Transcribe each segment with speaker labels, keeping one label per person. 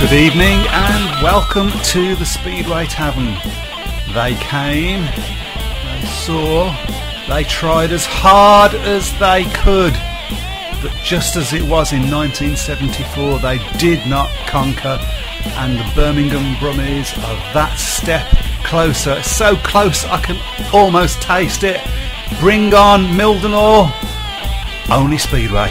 Speaker 1: Good evening and welcome to the Speedway Tavern. They came, they saw, they tried as hard as they could, but just as it was in 1974, they did not conquer, and the Birmingham Brummies are that step closer, so close I can almost taste it. Bring on Mildenhall, only Speedway.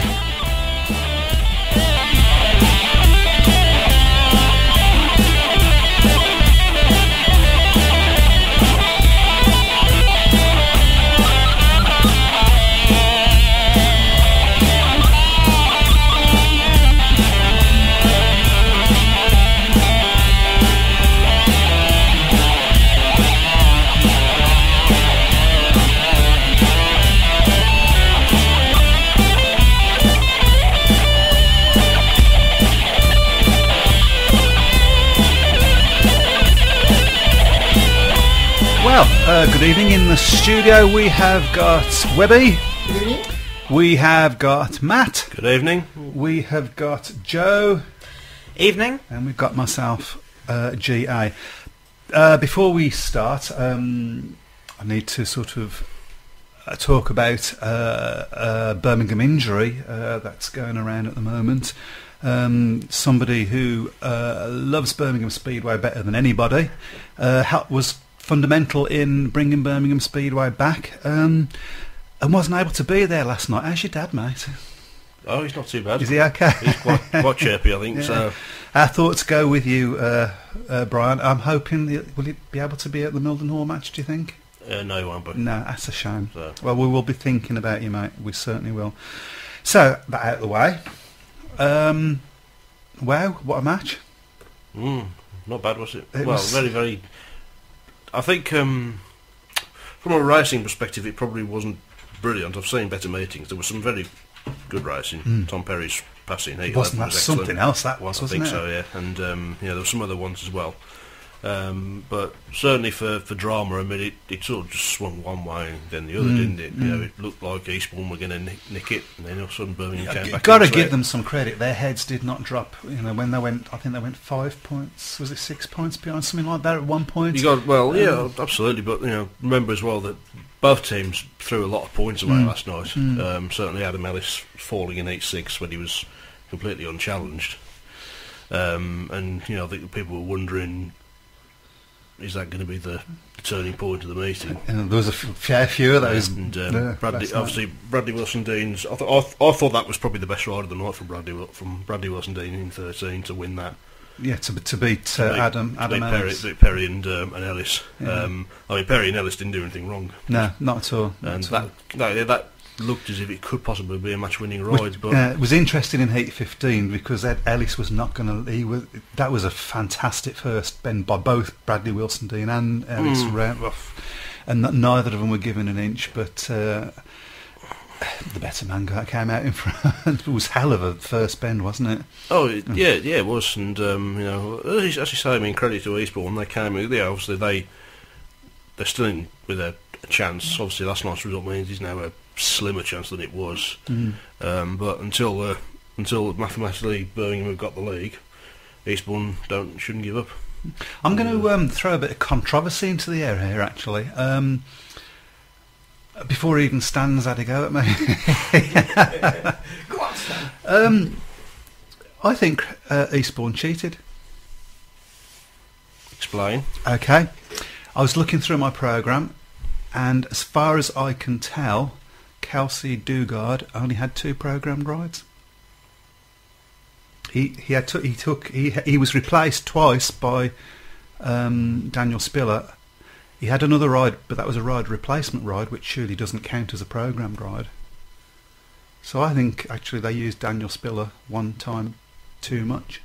Speaker 1: Good evening. In the studio we have got Webby.
Speaker 2: Good evening.
Speaker 1: We have got Matt.
Speaker 3: Good evening.
Speaker 1: We have got Joe.
Speaker 4: Evening.
Speaker 1: And we've got myself, GA. Before we start, I need to sort of talk about a Birmingham injury that's going around at the moment. Somebody who loves Birmingham Speedway better than anybody was fundamental in bringing Birmingham Speedway back, and wasn't able to be there last night. How's your dad, mate?
Speaker 3: Oh, he's not too bad.
Speaker 1: Is he okay?
Speaker 3: He's quite chirpy, I think. Yeah. So,
Speaker 1: our thoughts go with you, Brian. I'm hoping will he be able to be at the Mildenhall match? Do you think?
Speaker 3: No, he won't be.
Speaker 1: No, that's a shame.
Speaker 3: So.
Speaker 1: Well, we will be thinking about you, mate. We certainly will. So that out of the way. Wow, what a match!
Speaker 3: Not bad, was it?
Speaker 1: Was
Speaker 3: very, very. I think from a racing perspective, it probably wasn't brilliant. I've seen better meetings. There was some very good racing. Tom Perry's passing heat
Speaker 1: wasn't that
Speaker 3: was
Speaker 1: something else? That was, wasn't it?
Speaker 3: I think so, yeah. And there were some other ones as well. But certainly for drama, I mean, it sort of just swung one way and then the other, didn't it? You know, it looked like Eastbourne were going to nick it, and then all of a sudden Birmingham came back.
Speaker 1: Got to give them some credit. Their heads did not drop. You know, when they went, I think they went 5 points. Was it 6 points behind, something like that at one point?
Speaker 3: Yeah, absolutely. But remember as well that both teams threw a lot of points away last night. Certainly Adam Ellis falling in 8-6 when he was completely unchallenged, and I think people were wondering, is that going to be the turning point of the meeting?
Speaker 1: And there was a fair few of those.
Speaker 3: And Bradley Wilson-Dean's. I thought that was probably the best ride of the night from Bradley Wilson-Dean in 13 to win that.
Speaker 1: Yeah, to beat Adam Ellis.
Speaker 3: Perry and Ellis. Yeah. I mean, Perry and Ellis didn't do anything wrong.
Speaker 1: No, not at all.
Speaker 3: And that looked as if it could possibly be a match-winning ride. But
Speaker 1: it was interesting in Heat 15 because Ellis was not going to. That was a fantastic first bend by both Bradley Wilson-Dean and Ellis, and neither of them were given an inch. But the better man came out in front. It was hell of a first bend, wasn't it?
Speaker 3: Oh yeah, it was. And as you say, I mean, credit to Eastbourne. They came. Obviously they're still in with a chance. Obviously, last night's result means he's now a slimmer chance than it was, but until mathematically Birmingham have got the league, Eastbourne shouldn't give up.
Speaker 1: I'm going to throw a bit of controversy into the air here, actually. Before even Stan's had a go at me.
Speaker 2: Go on, Stan.
Speaker 1: I think Eastbourne cheated.
Speaker 3: Explain.
Speaker 1: Okay, I was looking through my programme, and as far as I can tell, Kelsey Dugard only had 2 programmed rides. He was replaced twice by Daniel Spiller. He had another ride, but that was a replacement ride, which surely doesn't count as a programmed ride. So I think actually they used Daniel Spiller one time too much.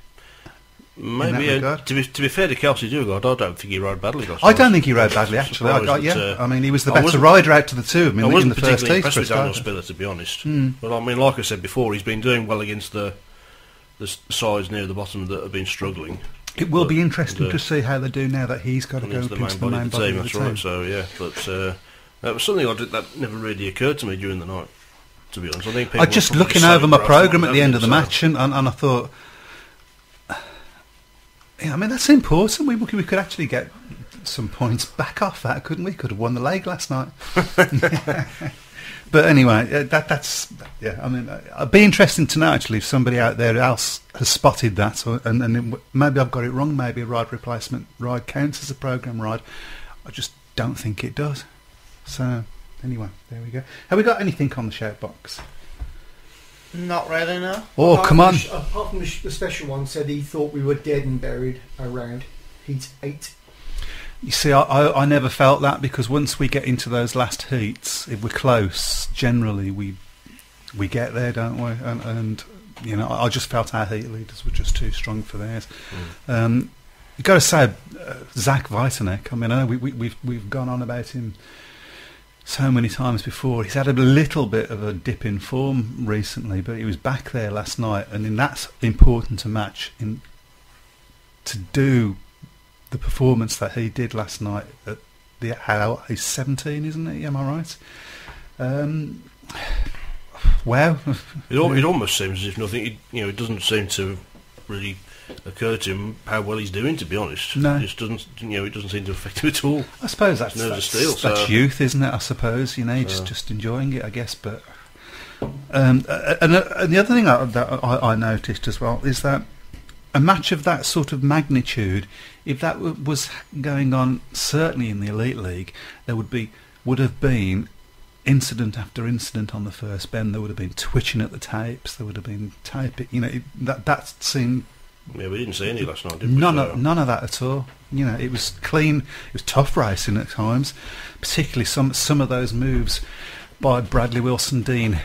Speaker 3: Maybe to be fair to Kelsey Dugard, I don't think he rode badly.
Speaker 1: I don't think he rode badly actually. I mean, he was the better rider out of the two. I wasn't
Speaker 3: particularly impressed with Daniel Spiller, to be honest. But I mean, like I said before, he's been doing well against the sides near the bottom that have been struggling.
Speaker 1: It will be interesting to see how they do now that he's got to go up into the main body of the team.
Speaker 3: Right. So yeah, but that was something that never really occurred to me during the night. To be honest, I think people.
Speaker 1: I just looking over my programme at the end of the match, and I thought, Yeah, I mean, that's important. We could actually get some points back off that, couldn't we? Could have won the leg last night. But anyway, that's yeah. I mean, it'd be interesting to know actually if somebody out there else has spotted that, and maybe I've got it wrong. Maybe a ride replacement ride counts as a program ride. I just don't think it does. So anyway, there we go. Have we got anything on the shout box?
Speaker 2: Not really, no.
Speaker 1: Oh, come on!
Speaker 4: Apart from the special one, said he thought we were dead and buried around heat 8.
Speaker 1: You see, I never felt that, because once we get into those last heats, if we're close, generally we get there, don't we? And you know, I just felt our heat leaders were just too strong for theirs. You've got to say, Zach Vitanek. I mean, I know we've gone on about him so many times before. He's had a little bit of a dip in form recently, but he was back there last night, and in that's important to match to do the performance that he did last night at he's 17, isn't he? Am I right? Wow.
Speaker 3: It almost seems as if nothing. It doesn't seem to really occur to him how well he's doing. To be honest,
Speaker 1: no,
Speaker 3: it just doesn't. It doesn't seem to affect him at all.
Speaker 1: I suppose that's youth, isn't it? I suppose he's just enjoying it, I guess. But and the other thing that I noticed as well is that a match of that sort of magnitude, if that was going on, certainly in the Elite League, there would have been incident after incident on the first bend. There would have been twitching at the tapes. There would have been taping. That seemed.
Speaker 3: Yeah, we didn't see any last night, did we?
Speaker 1: None of that at all. It was clean. It was tough racing at times, particularly some of those moves by Bradley Wilson-Dean,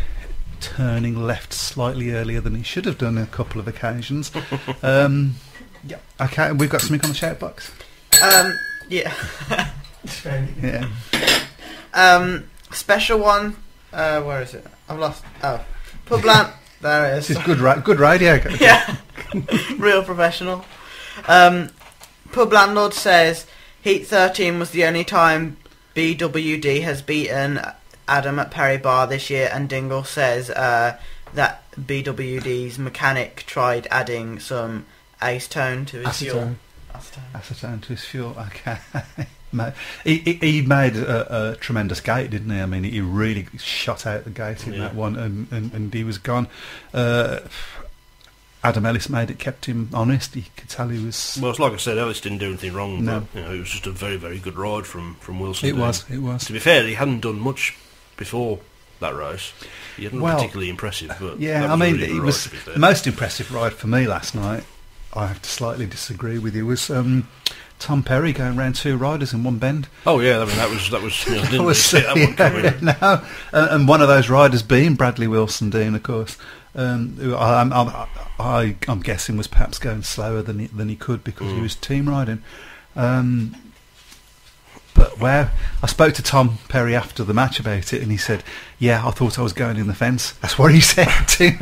Speaker 1: turning left slightly earlier than he should have done on a couple of occasions. Yeah. Okay, we've got something on the shout box.
Speaker 2: Yeah.
Speaker 1: Yeah.
Speaker 2: Special one. Where is it? I've lost. Oh, Publand. There it is.
Speaker 1: This is good radio.
Speaker 2: Yeah. Real professional. Pub Landlord says Heat 13 was the only time BWD has beaten Adam at Perry Bar this year, and Dingle says that BWD's mechanic tried adding some acetone to his fuel.
Speaker 1: Acetone to his fuel. Okay. He made a tremendous gate, didn't he? I mean, he really shot out the gate in that one, and he was gone. Adam Ellis kept him honest. He could tell he was.
Speaker 3: Well, it's like I said, Ellis didn't do anything wrong.
Speaker 1: No.
Speaker 3: But, it was just a very, very good ride from Wilson.
Speaker 1: It was.
Speaker 3: To be fair, he hadn't done much before that race. He hadn't looked particularly impressive. But
Speaker 1: yeah, I mean, it was the most impressive ride for me last night. I have to slightly disagree with you. Was Tom Perry going round two riders in one bend?
Speaker 3: Oh yeah, I mean that was. Didn't really see that one coming.
Speaker 1: No, and one of those riders being Bradley Wilson-Dean, of course. Who I'm guessing was perhaps going slower than he could because he was team riding. But wow, I spoke to Tom Perry after the match about it, and he said, "Yeah, I thought I was going in the fence." That's what he said to me.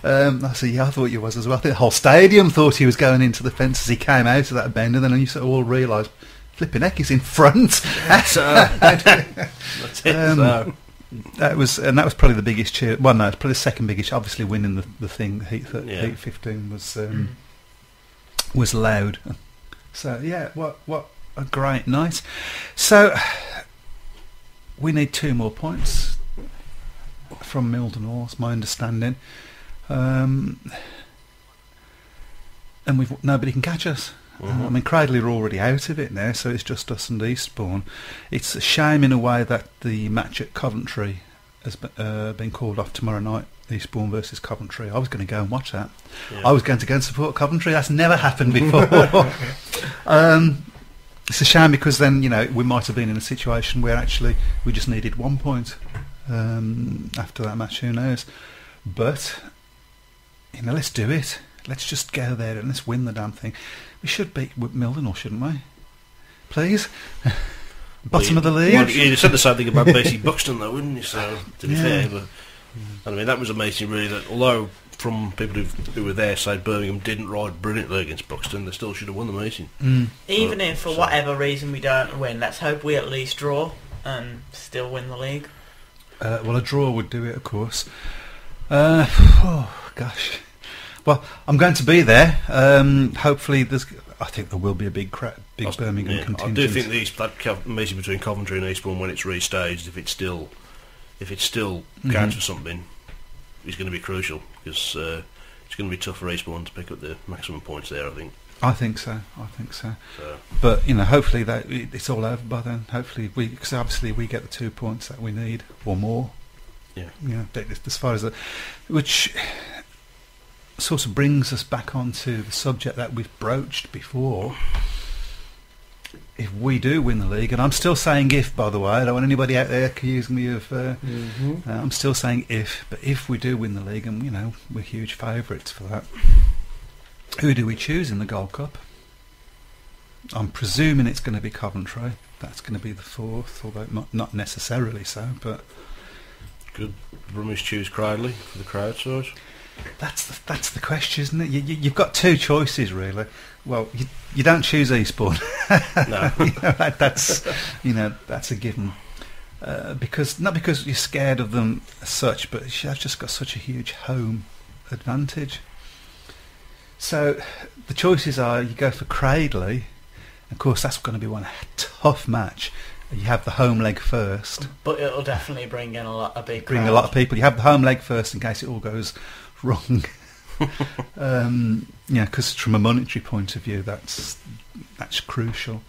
Speaker 1: I said, "Yeah, I thought you was as well." I think the whole stadium thought he was going into the fence as he came out of that bend, and then you sort of all realised, flipping heck, he's in front.
Speaker 3: That's it.
Speaker 1: That was probably the biggest cheer. Well, no, it's probably the second biggest. Obviously, winning the thing, Heat 15 was loud. So yeah, what a great night. So we need 2 more points from Mildenhall, is my understanding, and nobody can catch us. I mean, Cradley are already out of it now, so it's just us and Eastbourne. It's a shame in a way that the match at Coventry has been called off tomorrow night, Eastbourne versus Coventry. I was going to go and watch that. Yeah. I was going to go and support Coventry. That's never happened before. It's a shame because then, we might have been in a situation where actually we just needed 1 point after that match, who knows. But, let's do it. Let's just go there and let's win the damn thing. We should beat Mildenhall, shouldn't we? Please? Bottom of the league.
Speaker 3: Well, you said the same thing about basically Buxton, though, wouldn't you? So, to be fair, but I mean, that was amazing, really. That although from people who were there say Birmingham didn't ride brilliantly against Buxton, they still should have won the meeting.
Speaker 2: Even if for whatever reason we don't win, let's hope we at least draw and still win the league. Well,
Speaker 1: a draw would do it, of course. Oh gosh. Well, I'm going to be there. Hopefully, I think there will be a big Birmingham contingent.
Speaker 3: I do think that meeting between Coventry and Eastbourne, when it's restaged, if it still counts for something, is going to be crucial, because it's going to be tough for Eastbourne to pick up the maximum points there, I think.
Speaker 1: I think so. But hopefully it's all over by then. Hopefully, because obviously we get the 2 points that we need or more.
Speaker 3: Yeah.
Speaker 1: As far as which sort of brings us back onto the subject that we've broached before. If we do win the league, and I'm still saying if, by the way, I don't want anybody out there accusing me of. I'm still saying if, but if we do win the league, and we're huge favourites for that. Who do we choose in the Gold Cup? I'm presuming it's going to be Coventry. That's going to be the fourth, although not necessarily so. But
Speaker 3: could Brummies choose Cradley for the crowd size?
Speaker 1: That's the question, isn't it? You've got two choices, really. Well, you don't choose Eastbourne.
Speaker 3: No,
Speaker 1: that's a given. Not because you're scared of them as such, but they've just got such a huge home advantage. So the choices are: you go for Cradley. Of course, that's going to be one tough match. You have the home leg first,
Speaker 2: but it'll definitely bring in a lot of
Speaker 1: people. You have the home leg first in case it all goes wrong. Because from a monetary point of view, that's crucial.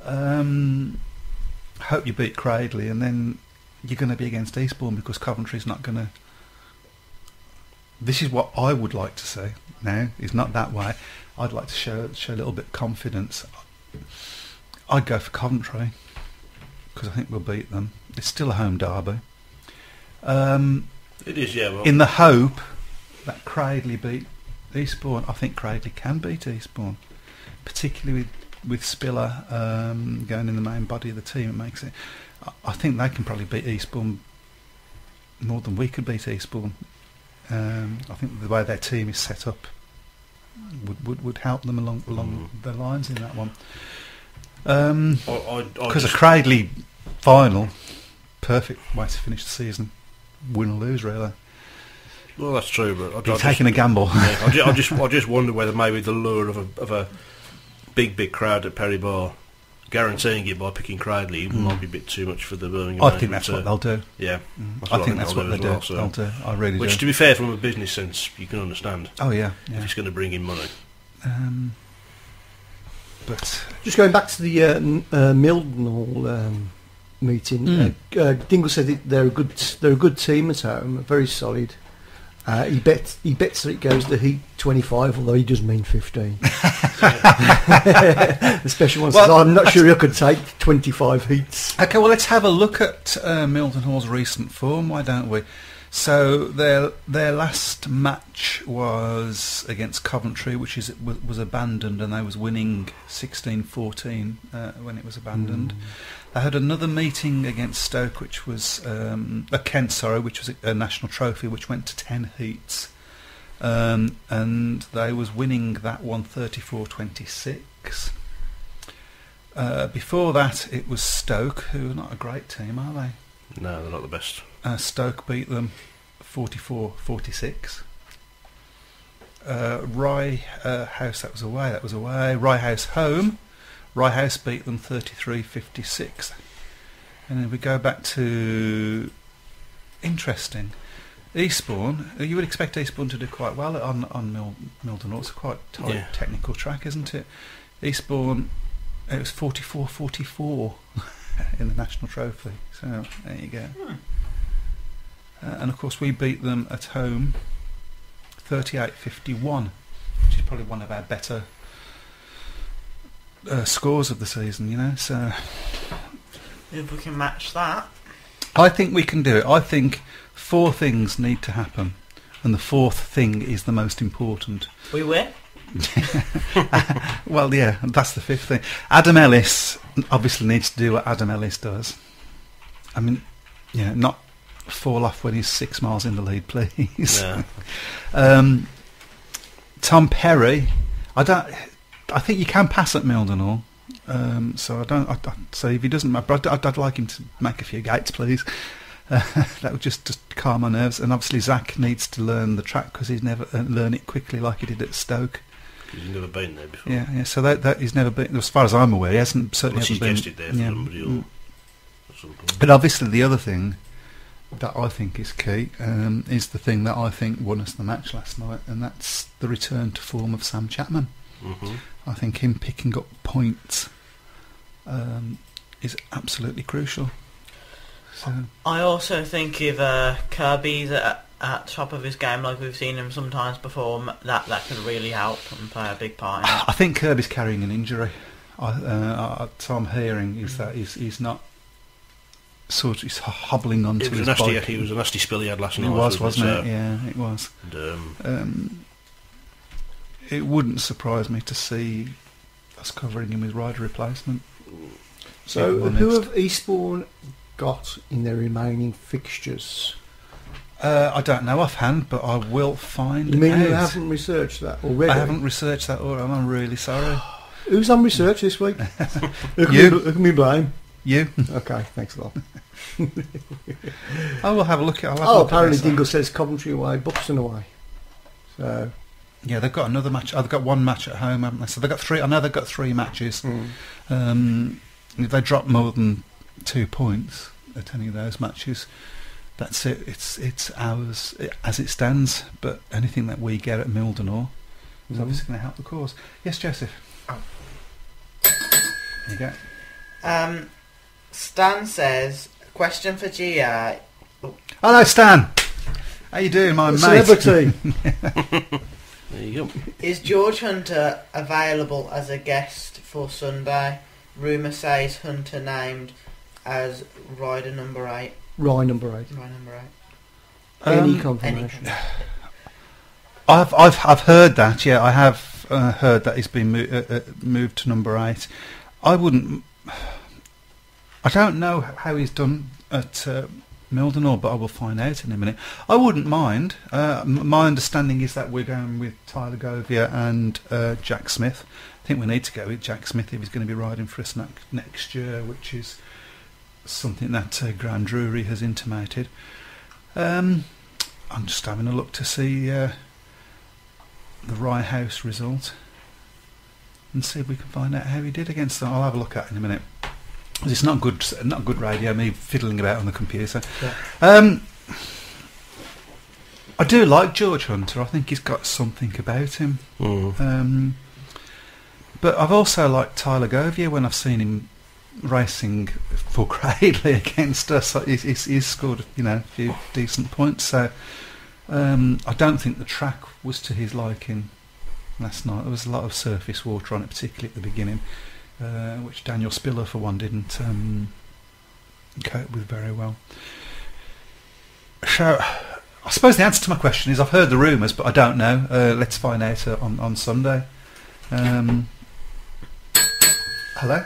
Speaker 1: Hope you beat Cradley, and then you're going to be against Eastbourne, because Coventry's not going to. This is what I would like to see. Now, it's not that way. I'd like to show a little bit of confidence. I'd go for Coventry, because I think we'll beat them. It's still a home derby.
Speaker 3: It is, yeah. Well,
Speaker 1: in the hope that Cradley beat Eastbourne. I think Cradley can beat Eastbourne, particularly with Spiller going in the main body of the team. It makes it. I think they can probably beat Eastbourne more than we could beat Eastbourne. I think the way their team is set up would help them along their lines in that one. Because a Cradley final, perfect way to finish the season, win or lose, really.
Speaker 3: Well, that's true, but
Speaker 1: you're taking a gamble.
Speaker 3: Yeah, I just wonder whether maybe the lure of a big crowd at Perry Bar, guaranteeing it by picking Cradley, might be a bit too much for the Birmingham.
Speaker 1: I think that's what they'll do.
Speaker 3: Yeah,
Speaker 1: I think that's what they'll do. So. They'll do. I really do.
Speaker 3: Which, to be fair, from a business sense, you can understand.
Speaker 1: Oh yeah.
Speaker 3: If it's going to bring in money.
Speaker 4: But just going back to the Mildenhall meeting, Dingle said they're a good team at home, very solid. He bets that it goes to heat 25, although he does mean 15. The special one says, I'm not sure he could take 25 heats.
Speaker 1: Okay, well, let's have a look at Mildenhall's recent form, why don't we? So their last match was against Coventry, which was abandoned, and they was winning 16-14 when it was abandoned. They had another meeting against Stoke, which was Kent, which was a national trophy, which went to 10 heats, and they was winning that one 34-26. Before that, it was Stoke, who are not a great team, are they?
Speaker 3: No, they're not the best.
Speaker 1: Stoke beat them 44-46. Rye House, that was away. Rye House home. Rye House beat them 33-56. And then we go back to interesting. Eastbourne. You would expect Eastbourne to do quite well on Mildenhall. It's a quite tight technical track, isn't it? Eastbourne, it was 44-44 in the national trophy. So there you go. And of course we beat them at home 38-51, which is probably one of our better scores of the season, so
Speaker 2: if we can match that,
Speaker 1: I think we can do it. I think 4 things need to happen, and the 4th thing is the most important.
Speaker 2: We win.
Speaker 1: Well, yeah, that's the 5th thing. Adam Ellis obviously needs to do what Adam Ellis does. I mean, not fall off when he's 6 miles in the lead, please.
Speaker 3: Yeah.
Speaker 1: Tom Perry, I think you can pass at Mildenhall, so so if he doesn't, I'd like him to make a few gates, please. That would just calm my nerves. And obviously Zach needs to learn the track because he's never learned it quickly like he did at Stoke.
Speaker 3: He's never been there before.
Speaker 1: Yeah. So that he's never been, as far as I'm aware. He hasn't certainly
Speaker 3: Unless
Speaker 1: hasn't
Speaker 3: he's
Speaker 1: been.
Speaker 3: guessed it there for somebody or at some point.
Speaker 1: But obviously the other thing that I think is key is the thing that I think won us the match last night, and that's the return to form of Sam Chapman.
Speaker 3: Mm-hmm.
Speaker 1: I think him picking up points is absolutely crucial. So
Speaker 2: I also think if Kirby's at top of his game, like we've seen him sometimes before, that could really help and play a big part in it.
Speaker 1: I think Kirby's carrying an injury. So I'm hearing is that he's not sort of he's hobbling onto his bike.
Speaker 3: It was a nasty spill he had last night.
Speaker 1: It was, wasn't it? Yeah, it was.
Speaker 3: And,
Speaker 1: it wouldn't surprise me to see us covering him with rider replacement.
Speaker 4: So who have Eastbourne got in their remaining fixtures?
Speaker 1: I don't know offhand, but I will find
Speaker 4: You mean
Speaker 1: out.
Speaker 4: you haven't researched that already?
Speaker 1: I haven't researched that, or I'm really sorry.
Speaker 4: Who's on research this week?
Speaker 1: You.
Speaker 4: Who can we blame?
Speaker 1: You?
Speaker 4: Okay, thanks a lot.
Speaker 1: I will have a look at.
Speaker 4: Apparently Dingle says Coventry away, Buxton away. So
Speaker 1: yeah, they've got another match. They've got one match at home, haven't they? So they've got three. I know they've got 3 matches. If they drop more than 2 points at any of those matches, that's it. It's ours as it stands. But anything that we get at Mildenor is obviously going to help the cause. Yes, Joseph.
Speaker 2: Oh.
Speaker 1: There you go.
Speaker 2: Stan says, question for GI.
Speaker 1: Hello, Stan. How you doing, my mate?
Speaker 4: Celebrity.
Speaker 3: there you go.
Speaker 2: Is George Hunter available as a guest for Sunday? Rumour says Hunter named as rider number 8.
Speaker 4: Rye number 8.
Speaker 2: Rider number 8.
Speaker 4: Any confirmation?
Speaker 1: I've heard that. Yeah, I have heard that he's been moved to number 8. I don't know how he's done at Mildenor, but I will find out in a minute. I wouldn't mind. My understanding is that we're going with Tyler Govia and Jack Smith. I think we need to go with Jack Smith if he's going to be riding for us next year, which is something that Graham Drury has intimated. I'm just having a look to see the Rye House result and see if we can find out how he did against them. I'll have a look at it in a minute. It's not good radio, me fiddling about on the computer. Yeah. I do like George Hunter. I think he's got something about him. But I've also liked Tyler Govia when I've seen him racing for Cradley against us. He's scored a few decent points. So I don't think the track was to his liking last night. There was a lot of surface water on it, particularly at the beginning. Which Daniel Spiller, for one, didn't cope with very well. So, I suppose the answer to my question is I've heard the rumours, but I don't know. Let's find out on Sunday. Hello?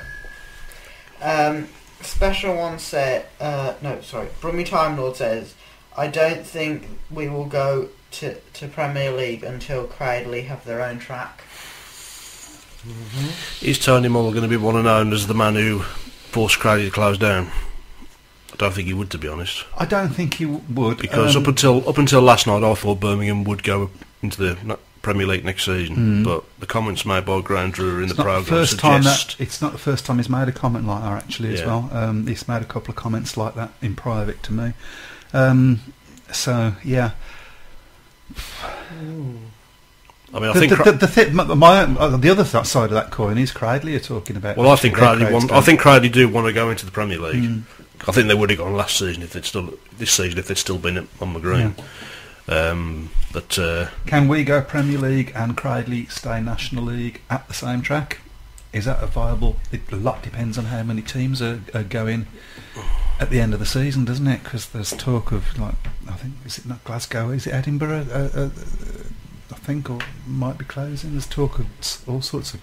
Speaker 2: Special one said, Brummy Time Lord says, I don't think we will go to Premier League until Cradley have their own track.
Speaker 3: Is Tony Mull going to be one and known as the man who forced Cradley to close down? I don't think he would, to be honest.
Speaker 1: I don't think he would,
Speaker 3: because up until last night, I thought Birmingham would go into the Premier League next season. But the comments made by Graham Drury in the programme suggest
Speaker 1: it's not the first time he's made a comment like that actually as well. He's made a couple of comments like that in private to me. So yeah.
Speaker 3: I mean, I think
Speaker 1: the other side of that coin is Cradley you're talking about.
Speaker 3: Well, I think Cradley do want to go into the Premier League. I think they would have gone last season if they'd still been on the green. But
Speaker 1: can we go Premier League and Cradley stay National League at the same track? Is that a viable? A lot depends on how many teams are going at the end of the season, doesn't it? Because there's talk of I think is it not Glasgow? Is it Edinburgh? I think, or might be closing. There's talk of all sorts of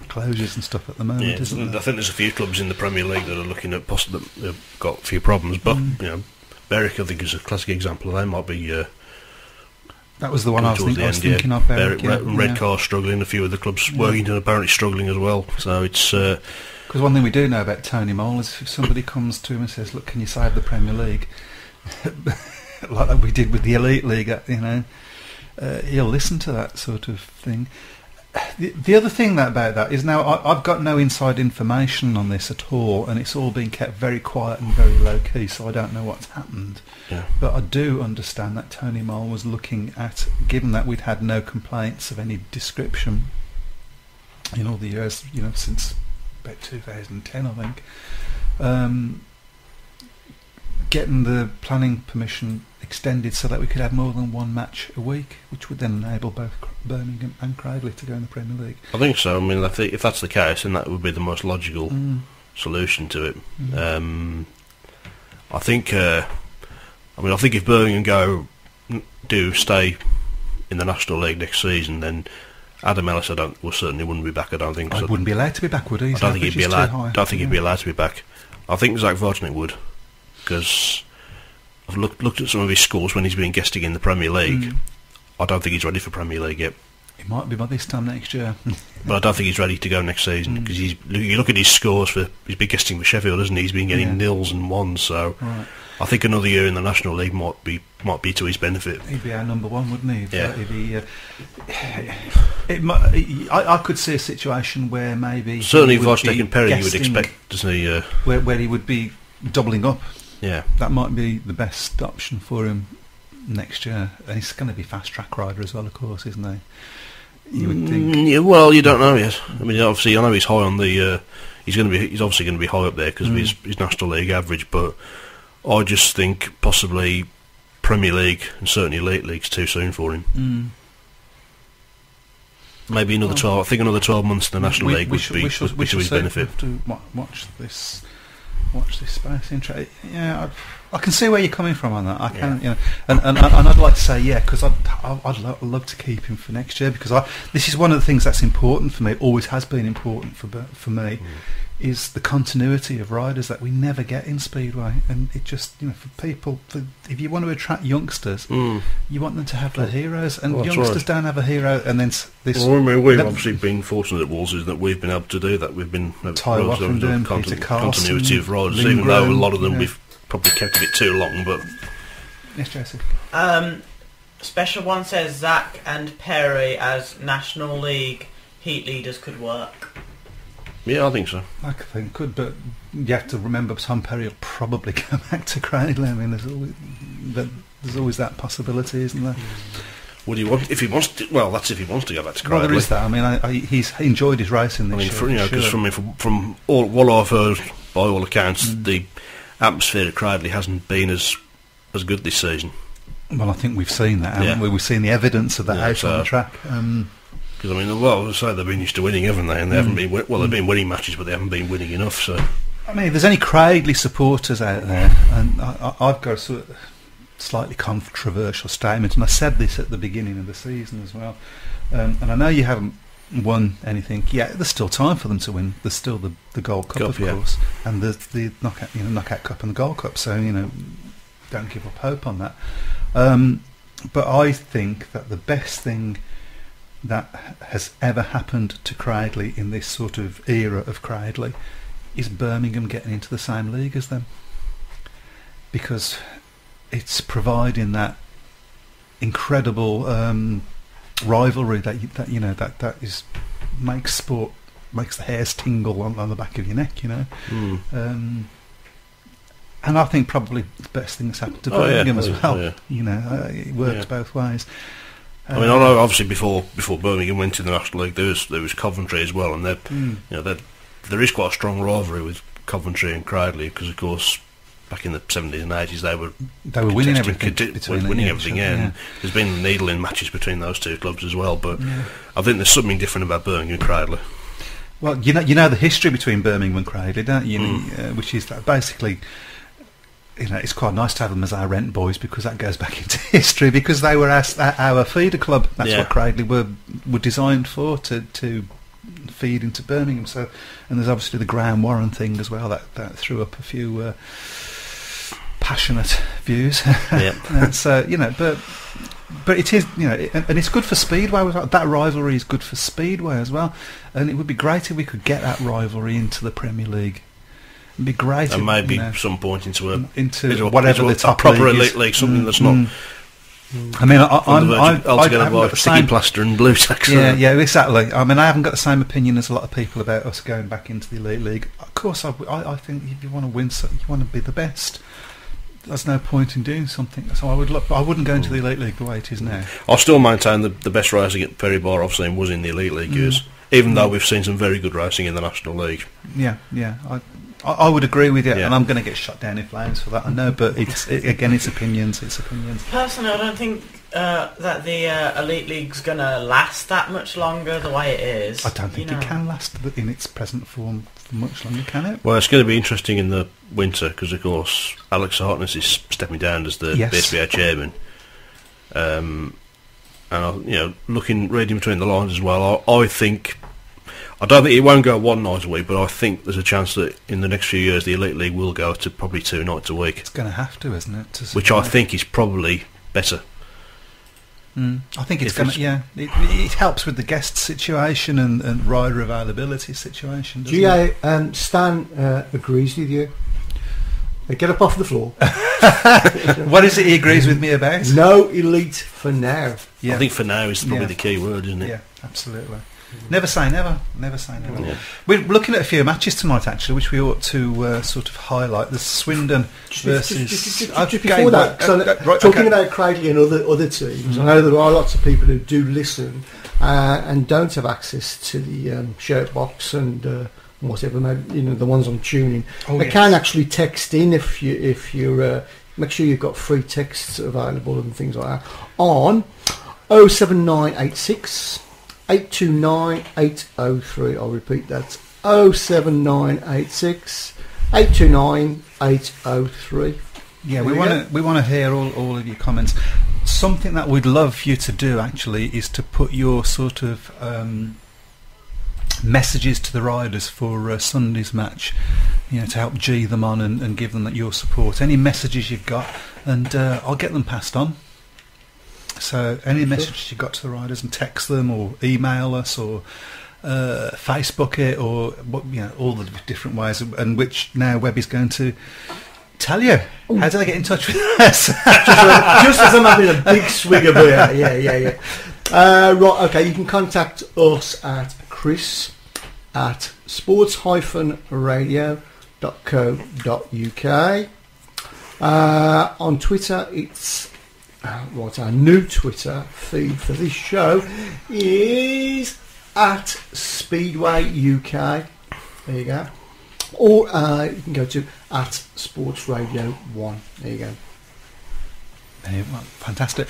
Speaker 1: closures and stuff at the moment, isn't there?
Speaker 3: I think there's a few clubs in the Premier League that are looking at possibly got a few problems, but Berwick, I think, is a classic example. They might be.
Speaker 1: That was the one I was thinking of.
Speaker 3: Berwick, Redcar struggling. A few of the clubs, Worthington apparently struggling as well. So it's.
Speaker 1: Because one thing we do know about Tony Mole is if somebody comes to him and says, "Look, can you save the Premier League?" like we did with the Elite League, he'll listen to that sort of thing. The other thing about that is now I've got no inside information on this at all, and it's all been kept very quiet and very low key, so I don't know what's happened.
Speaker 3: Yeah.
Speaker 1: But I do understand that Tony Mole was looking at, given that we'd had no complaints of any description in all the years, since about 2010, I think, getting the planning permission extended so that we could have more than one match a week, which would then enable both Birmingham and Cradley to go in the Premier League.
Speaker 3: I think so. I mean, if that's the case, then that would be the most logical solution to it. I think if Birmingham do stay in the National League next season, then Adam Ellis, certainly wouldn't be back. I don't think.
Speaker 1: I wouldn't be allowed to be back, would he?
Speaker 3: I don't think he'd be allowed. He'd be allowed to be back. I think Zach Vodnik would, because I've looked at some of his scores when he's been guesting in the Premier League. I don't think he's ready for Premier League yet.
Speaker 1: He might be by this time next year.
Speaker 3: But I don't think he's ready to go next season, because you look at his scores he's been guesting for Sheffield, hasn't he? He's been getting nils and ones, so
Speaker 1: right.
Speaker 3: I think another year in the National League might be to his benefit.
Speaker 1: He'd be our number one, wouldn't he?
Speaker 3: Yeah.
Speaker 1: I could see a situation where maybe
Speaker 3: certainly Vodnik and Perry you would expect to see
Speaker 1: where he would be doubling up.
Speaker 3: Yeah,
Speaker 1: that might be the best option for him next year, and he's going to be fast track rider as well, of course, isn't he? You would think.
Speaker 3: Yeah, well, you don't know yet. I mean, obviously, I know he's high on the. He's obviously going to be high up there because of his National League average, but I just think possibly Premier League and certainly Elite League's too soon for him. Maybe another 12. I think another 12 months in the National League would be to his benefit.
Speaker 1: To watch this space. Yeah, I can see where you're coming from on that. I can, and I'd like to say because I'd love to keep him for next year, because this is one of the things that's important for me. Always has been important for me. Is the continuity of riders that we never get in Speedway, and it just for people, if you want to attract youngsters, you want them to have their heroes, and youngsters don't have a hero, and then this.
Speaker 3: Well, I mean, we've obviously been fortunate at Wolseley that we've been able to do that. We've been continuity of riders,
Speaker 1: Lindgren,
Speaker 3: even though a lot of them we've probably kept a bit too long. But
Speaker 1: yes, Jesse.
Speaker 2: Special One says Zach and Perry as National League heat leaders could work.
Speaker 3: Yeah, I think so.
Speaker 1: I think could, but you have to remember Tom Perry will probably go back to Cradley. I mean, there's always that possibility, isn't there?
Speaker 3: Would he want if he wants to? Well, that's if he wants to go back to Cradley.
Speaker 1: Well, there is that. I mean, he's enjoyed his racing this year.
Speaker 3: Because from what I've heard, by all accounts, the atmosphere at Cradley hasn't been as good this season.
Speaker 1: Well, I think we've seen that, haven't we? We've seen the evidence of that out on the track.
Speaker 3: Because I mean, they've been used to winning, haven't they? And they haven't been. Well, they've been winning matches, but they haven't been winning enough. So,
Speaker 1: I mean, if there's any Cradley supporters out there, and I've got a sort of slightly controversial statement, and I said this at the beginning of the season as well. And I know you haven't won anything yet. There's still time for them to win. There's still the Gold Cup, of course, and the knockout cup and the Gold Cup. So don't give up hope on that. But I think that the best thing that has ever happened to Cradley in this sort of era of Cradley is Birmingham getting into the same league as them, because it's providing that incredible rivalry that makes the hairs tingle on the back of your neck, and I think probably the best thing that's happened to Birmingham as well. It works both ways.
Speaker 3: I mean, I know obviously before Birmingham went to the National League, there was Coventry as well, and there is quite a strong rivalry with Coventry and Cradley, because of course back in the 70s and 80s they were
Speaker 1: winning everything.
Speaker 3: And there's been a needle in matches between those two clubs as well. But I think there's something different about Birmingham and Cradley.
Speaker 1: Well, you know the history between Birmingham and Cradley, don't you? Which is that basically. It's quite nice to have them as our rent boys, because that goes back into history, because they were our feeder club. That's what Cradley were designed for, to feed into Birmingham. So, and there's obviously the Graham Warren thing as well that threw up a few passionate views.
Speaker 3: Yeah.
Speaker 1: And so but but it is, and it's good for Speedway. That rivalry is good for Speedway as well, and it would be great if we could get that rivalry into the Premier League. It'd be great,
Speaker 3: and maybe some point into
Speaker 1: whatever the top
Speaker 3: proper
Speaker 1: league
Speaker 3: elite league, something that's not.
Speaker 1: I mean, I
Speaker 3: altogether
Speaker 1: haven't got the
Speaker 3: sticky
Speaker 1: same
Speaker 3: plaster and blue tack.
Speaker 1: Yeah, exactly. I mean, I haven't got the same opinion as a lot of people about us going back into the elite league. Of course, I think if you want to win something, you want to be the best. There's no point in doing something. So I wouldn't go into the elite league the way it is now.
Speaker 3: I still maintain the best racing at Perry Bar I've seen was in the elite league years, even though we've seen some very good racing in the National League.
Speaker 1: Yeah. I would agree with you, and I'm going to get shot down in flames for that. I know, but it's opinions. It's opinions.
Speaker 2: Personally, I don't think that the elite league's going to last that much longer the way it is.
Speaker 1: I don't think it can last in its present form for much longer, can it?
Speaker 3: Well, it's going to be interesting in the winter because, of course, Alex Hartness is stepping down as the BSBA chairman. And reading between the lines as well, I don't think it won't go one night a week, but I think there's a chance that in the next few years the Elite League will go to probably 2 nights a week.
Speaker 1: It's going to have to, isn't it?
Speaker 3: Which I think is probably better.
Speaker 1: I think it's going to, it helps with the guest situation and rider availability situation, doesn't it?
Speaker 4: Stan agrees with you. Get up off the floor.
Speaker 1: What is it he agrees with me about?
Speaker 4: No elite for now.
Speaker 3: Yeah. I think for now is probably the key word, isn't it?
Speaker 1: Yeah, absolutely. Never say never. Never say never.
Speaker 3: Yeah.
Speaker 1: We're looking at a few matches tonight, actually, which we ought to sort of highlight. The Swindon versus...
Speaker 4: Just before that, talking about Cradley and other teams, I know there are lots of people who do listen and don't have access to the shirt box and whatever, maybe, the ones on tuning. They can actually text in if you're... make sure you've got free texts available and things like that on 07986... 829-803. I'll repeat that. 07986 829 803.
Speaker 1: Yeah, we want to hear all of your comments. Something that we'd love you to do actually is to put your sort of messages to the riders for Sunday's match. To help G them on and give them your support. Any messages you've got, and I'll get them passed on. So any messages you got to the riders, and text them or email us or Facebook it or all the different ways, and which now Webby's going to tell you. How do they get in touch with us?
Speaker 4: just as I'm having a big swig of beer. Yeah. Right, okay, you can contact us at chris@sports-radio.co.uk. On Twitter, it's... our new Twitter feed for this show is at Speedway UK. There you go. Or you can go to at Sports Radio 1. There you go.
Speaker 1: Fantastic.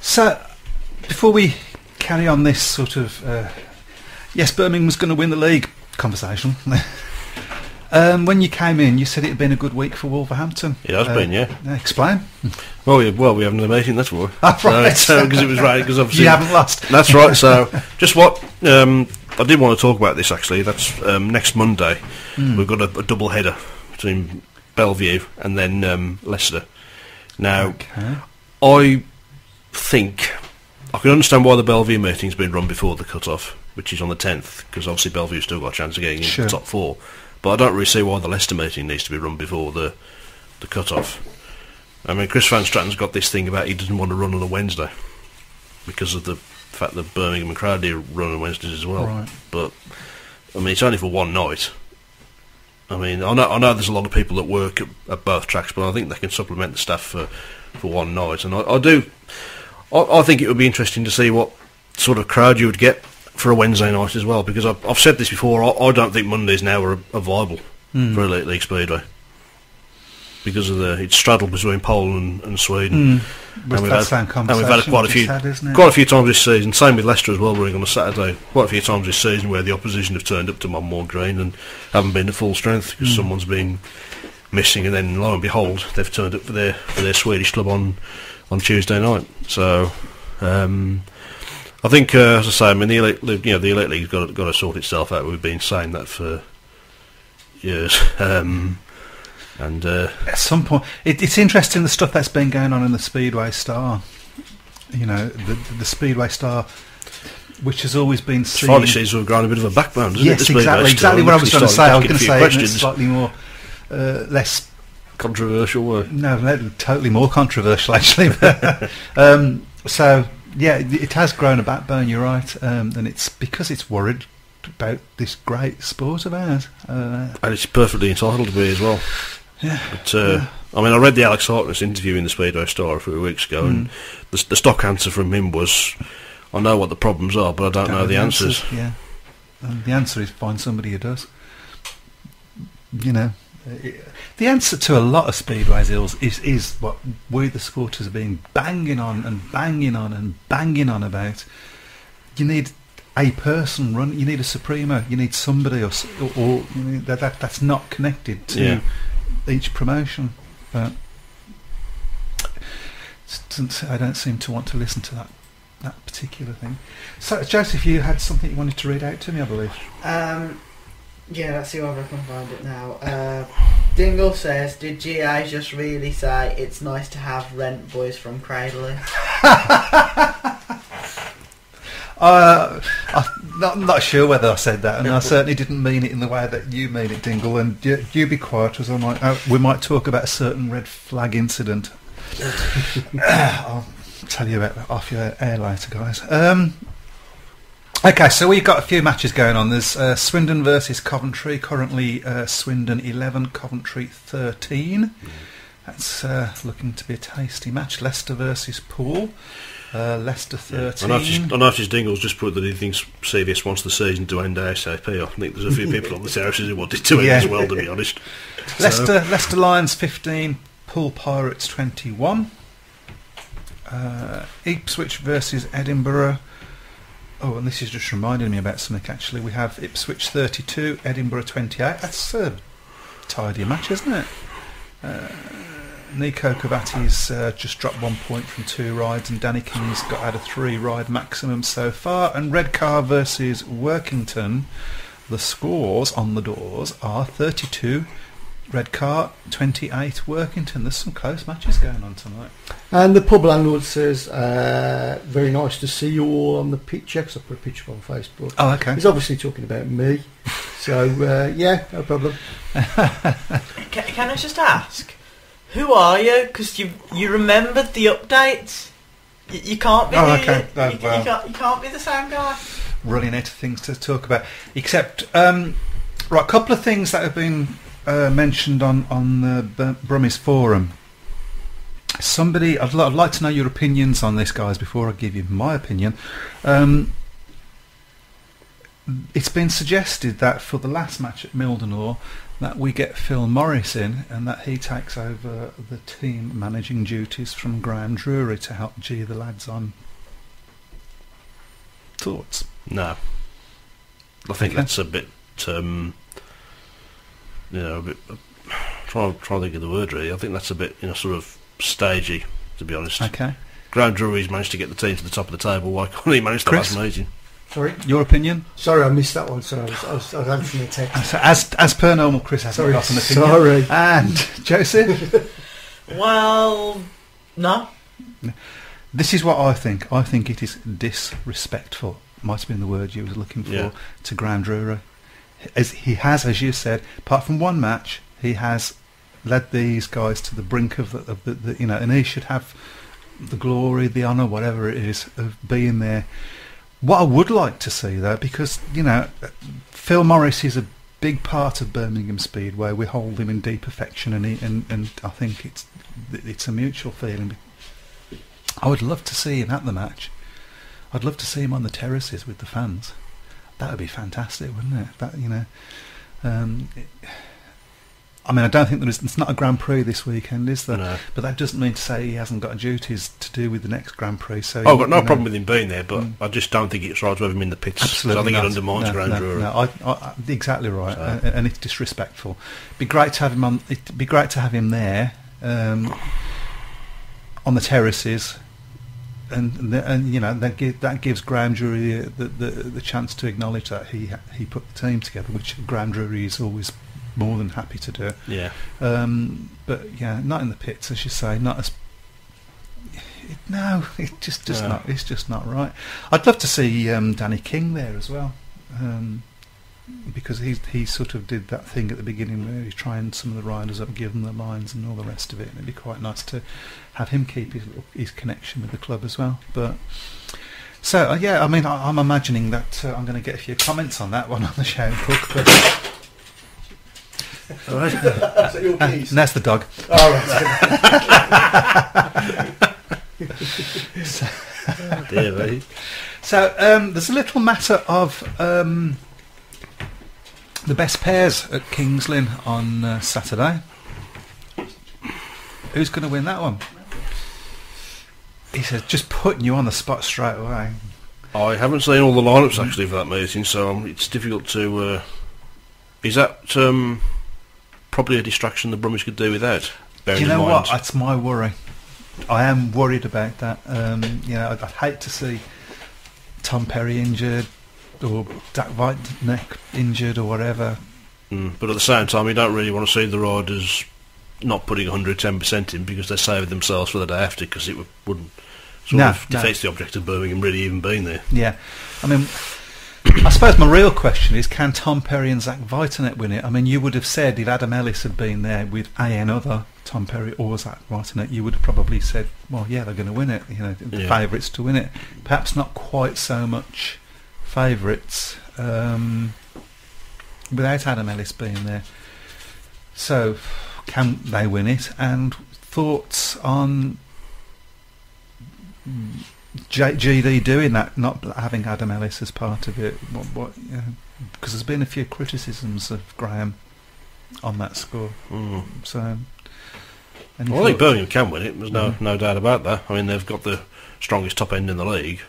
Speaker 1: So, before we carry on this sort of Birmingham's going to win the league conversation. When you came in, you said it had been a good week for Wolverhampton.
Speaker 3: It has been, yeah.
Speaker 1: Explain.
Speaker 3: Well, we haven't a meeting, that's why. Because it was right, because obviously...
Speaker 1: You haven't lost.
Speaker 3: That's right, so just what... I did want to talk about this, actually. That's next Monday. We've got a double header between Bellevue and then Leicester. Now, I think... I can understand why the Bellevue meeting's been run before the cut-off, which is on the 10th, because obviously Bellevue's still got a chance of getting into the top 4. But I don't really see why the Leicester meeting needs to be run before the cut-off. I mean, Chris Van Stratton's got this thing about he doesn't want to run on a Wednesday because of the fact that Birmingham and Cradley run on Wednesdays as well. Right. But, I mean, it's only for one night. I mean, I know there's a lot of people that work at both tracks, but I think they can supplement the staff for one night. And I think it would be interesting to see what sort of crowd you would get for a Wednesday night as well, because I've said this before, I don't think Mondays now are viable for Elite League Speedway because of it's straddled between Poland and Sweden.
Speaker 1: And we've had
Speaker 3: quite a few times this season, same with Leicester as well, running on a Saturday, quite a few times this season where the opposition have turned up to Monmore Green and haven't been at full strength because someone's been missing, and then lo and behold they've turned up for their Swedish club on Tuesday night. So I think, as I say, I mean, the Elite League's got to sort itself out. We've been saying that for years. And
Speaker 1: at some point, it's interesting the stuff that's been going on in the Speedway Star. the Speedway star, which has always been seen.
Speaker 3: Finally seems to have grown a bit of a backbone, doesn't it?
Speaker 1: Yes,
Speaker 3: The Speedway
Speaker 1: exactly what I was trying to say. I was going to say it in a slightly more less
Speaker 3: controversial way.
Speaker 1: No, totally more controversial actually. So yeah, it has grown a backbone. You're right, and it's because it's worried about this great sport of ours,
Speaker 3: and it's perfectly entitled to be as well.
Speaker 1: Yeah.
Speaker 3: But I mean, I read the Alex Harkness interview in the Speedway Star a few weeks ago, and the stock answer from him was, "I know what the problems are, but I don't know the answers."
Speaker 1: Yeah, and the answer is find somebody who does. The answer to a lot of Speedway's ills is what we the supporters have been banging on about. You need a person run. You need a supremo. You need somebody, or that's not connected to each promotion. But I don't seem to want to listen to that particular thing. So, Joseph, you had something you wanted to read out to me, I believe.
Speaker 2: Yeah, let's see whether I can find it now. Dingle says, "Did GA just really say it's nice to have rent boys from Cradley?"
Speaker 1: I'm not sure whether I said that, and I certainly didn't mean it in the way that you mean it, Dingle. And you be quiet, as we might talk about a certain red flag incident. I'll tell you about that off your air later, guys. Okay, so we've got a few matches going on. There's Swindon versus Coventry. Currently, Swindon 11, Coventry 13. That's looking to be a tasty match. Leicester versus Poole. Leicester 13.
Speaker 3: I noticed Dingle's just put that he thinks CVS wants the season to end ASAP. I think there's a few people on the terraces who want it to end as well, to be honest.
Speaker 1: Leicester Lions 15, Poole Pirates 21. Ipswich versus Edinburgh. Oh, and this is just reminding me about something, actually. We have Ipswich 32, Edinburgh 28. That's a tidy match, isn't it? Nico Cavati's just dropped 1 point from 2 rides, and Danny King's got out a 3-ride maximum so far. And Redcar versus Workington, the scores on the doors are 32 Redcar, 28 Workington. There's some close matches going on tonight.
Speaker 4: And the pub landlord says, very nice to see you all on the pitch, because I put a picture on Facebook.
Speaker 1: Oh, okay.
Speaker 4: He's obviously talking about me. So, yeah, no problem.
Speaker 2: Can I just ask, who are you? Because you remembered the updates. You can't be. You can't be the same guy.
Speaker 1: Running out of things to talk about, except right, a couple of things that have been mentioned on the Brummies forum. Somebody, I'd like to know your opinions on this, guys, before I give you my opinion. It's been suggested that for the last match at Mildenhall, that we get Phil Morris in, and that he takes over the team managing duties from Graham Drury to help G the lads on. Thoughts?
Speaker 3: No, I think that's a bit. A bit. Trying to think of the word, really. I think that's a bit, sort of stagey, to be honest.
Speaker 1: Okay.
Speaker 3: Graham Drury's managed to get the team to the top of the table. Why can't he manage the last meeting?
Speaker 4: Sorry?
Speaker 1: Your opinion?
Speaker 4: Sorry, I missed that one. Sorry, I was answering a text.
Speaker 1: So as per normal, Chris hasn't got an opinion.
Speaker 4: Sorry.
Speaker 1: And Joseph?
Speaker 2: Well, no.
Speaker 1: This is what I think. I think it is disrespectful. Might have been the word you were looking for, to Graham Drury. As he has, as you said, apart from one match, he has led these guys to the brink of the and he should have the glory, the honour, whatever it is, of being there. What I would like to see, though, because Phil Morris is a big part of Birmingham Speedway. We hold him in deep affection, and I think it's a mutual feeling. I would love to see him at the match. I'd love to see him on the terraces with the fans. That would be fantastic, wouldn't it? I mean, I don't think it's not a Grand Prix this weekend, is there?
Speaker 3: No.
Speaker 1: But that doesn't mean to say he hasn't got duties to do with the next Grand Prix. So
Speaker 3: I've got no problem with him being there, but I just don't think it's right to have him in the pits.
Speaker 1: Absolutely,
Speaker 3: I think it undermines Graham Drury.
Speaker 1: No, exactly right, and it's disrespectful. It'd be great to have him on. It'd be great to have him there on the terraces. And that gives Graham Drury the chance to acknowledge that he put the team together, which Graham Drury is always more than happy to do.
Speaker 3: Yeah.
Speaker 1: But yeah, not in the pits, as you say. Not as No, it's just not. It's just not right. I'd love to see Danny King there as well, because he sort of did that thing at the beginning where he's trying some of the riders up, give them the lines and all the rest of it. And it'd be quite nice to have him keep his connection with the club as well. But so yeah, I mean, I'm imagining that I'm going to get a few comments on that one on the show, Cook. But
Speaker 3: All right.
Speaker 4: Is that your keys?
Speaker 1: and that's the dog.
Speaker 4: All right.
Speaker 3: Dear me.
Speaker 1: So there's a little matter of the best pairs at Kings Lynn on Saturday. Who's going to win that one? He says, just putting you on the spot straight away.
Speaker 3: I haven't seen all the lineups actually for that meeting, so it's difficult to. Is that probably a distraction the Brummies could do without?
Speaker 1: Do you know what? That's my worry. I am worried about that. I'd hate to see Tom Perry injured or Dak Whiteneck injured or whatever.
Speaker 3: But at the same time, you don't really want to see the riders not putting 110% in because they saved themselves for the day after, because it wouldn't sort of defeats the object of Birmingham really even being there.
Speaker 1: Yeah, I mean, I suppose my real question is, can Tom Perry and Zach Whiteneck win it? I mean, you would have said if Adam Ellis had been there with another Tom Perry or Zach Whiteneck, you would have probably said, well, yeah, they're going to win it. You know, the favourites to win it. Perhaps not quite so much favourites without Adam Ellis being there. So, can they win it? And thoughts on GD doing that, not having Adam Ellis as part of it? Because there's been a few criticisms of Graham on that score. So,
Speaker 3: I think Birmingham can win it. There's no doubt about that. I mean, they've got the strongest top end in the league.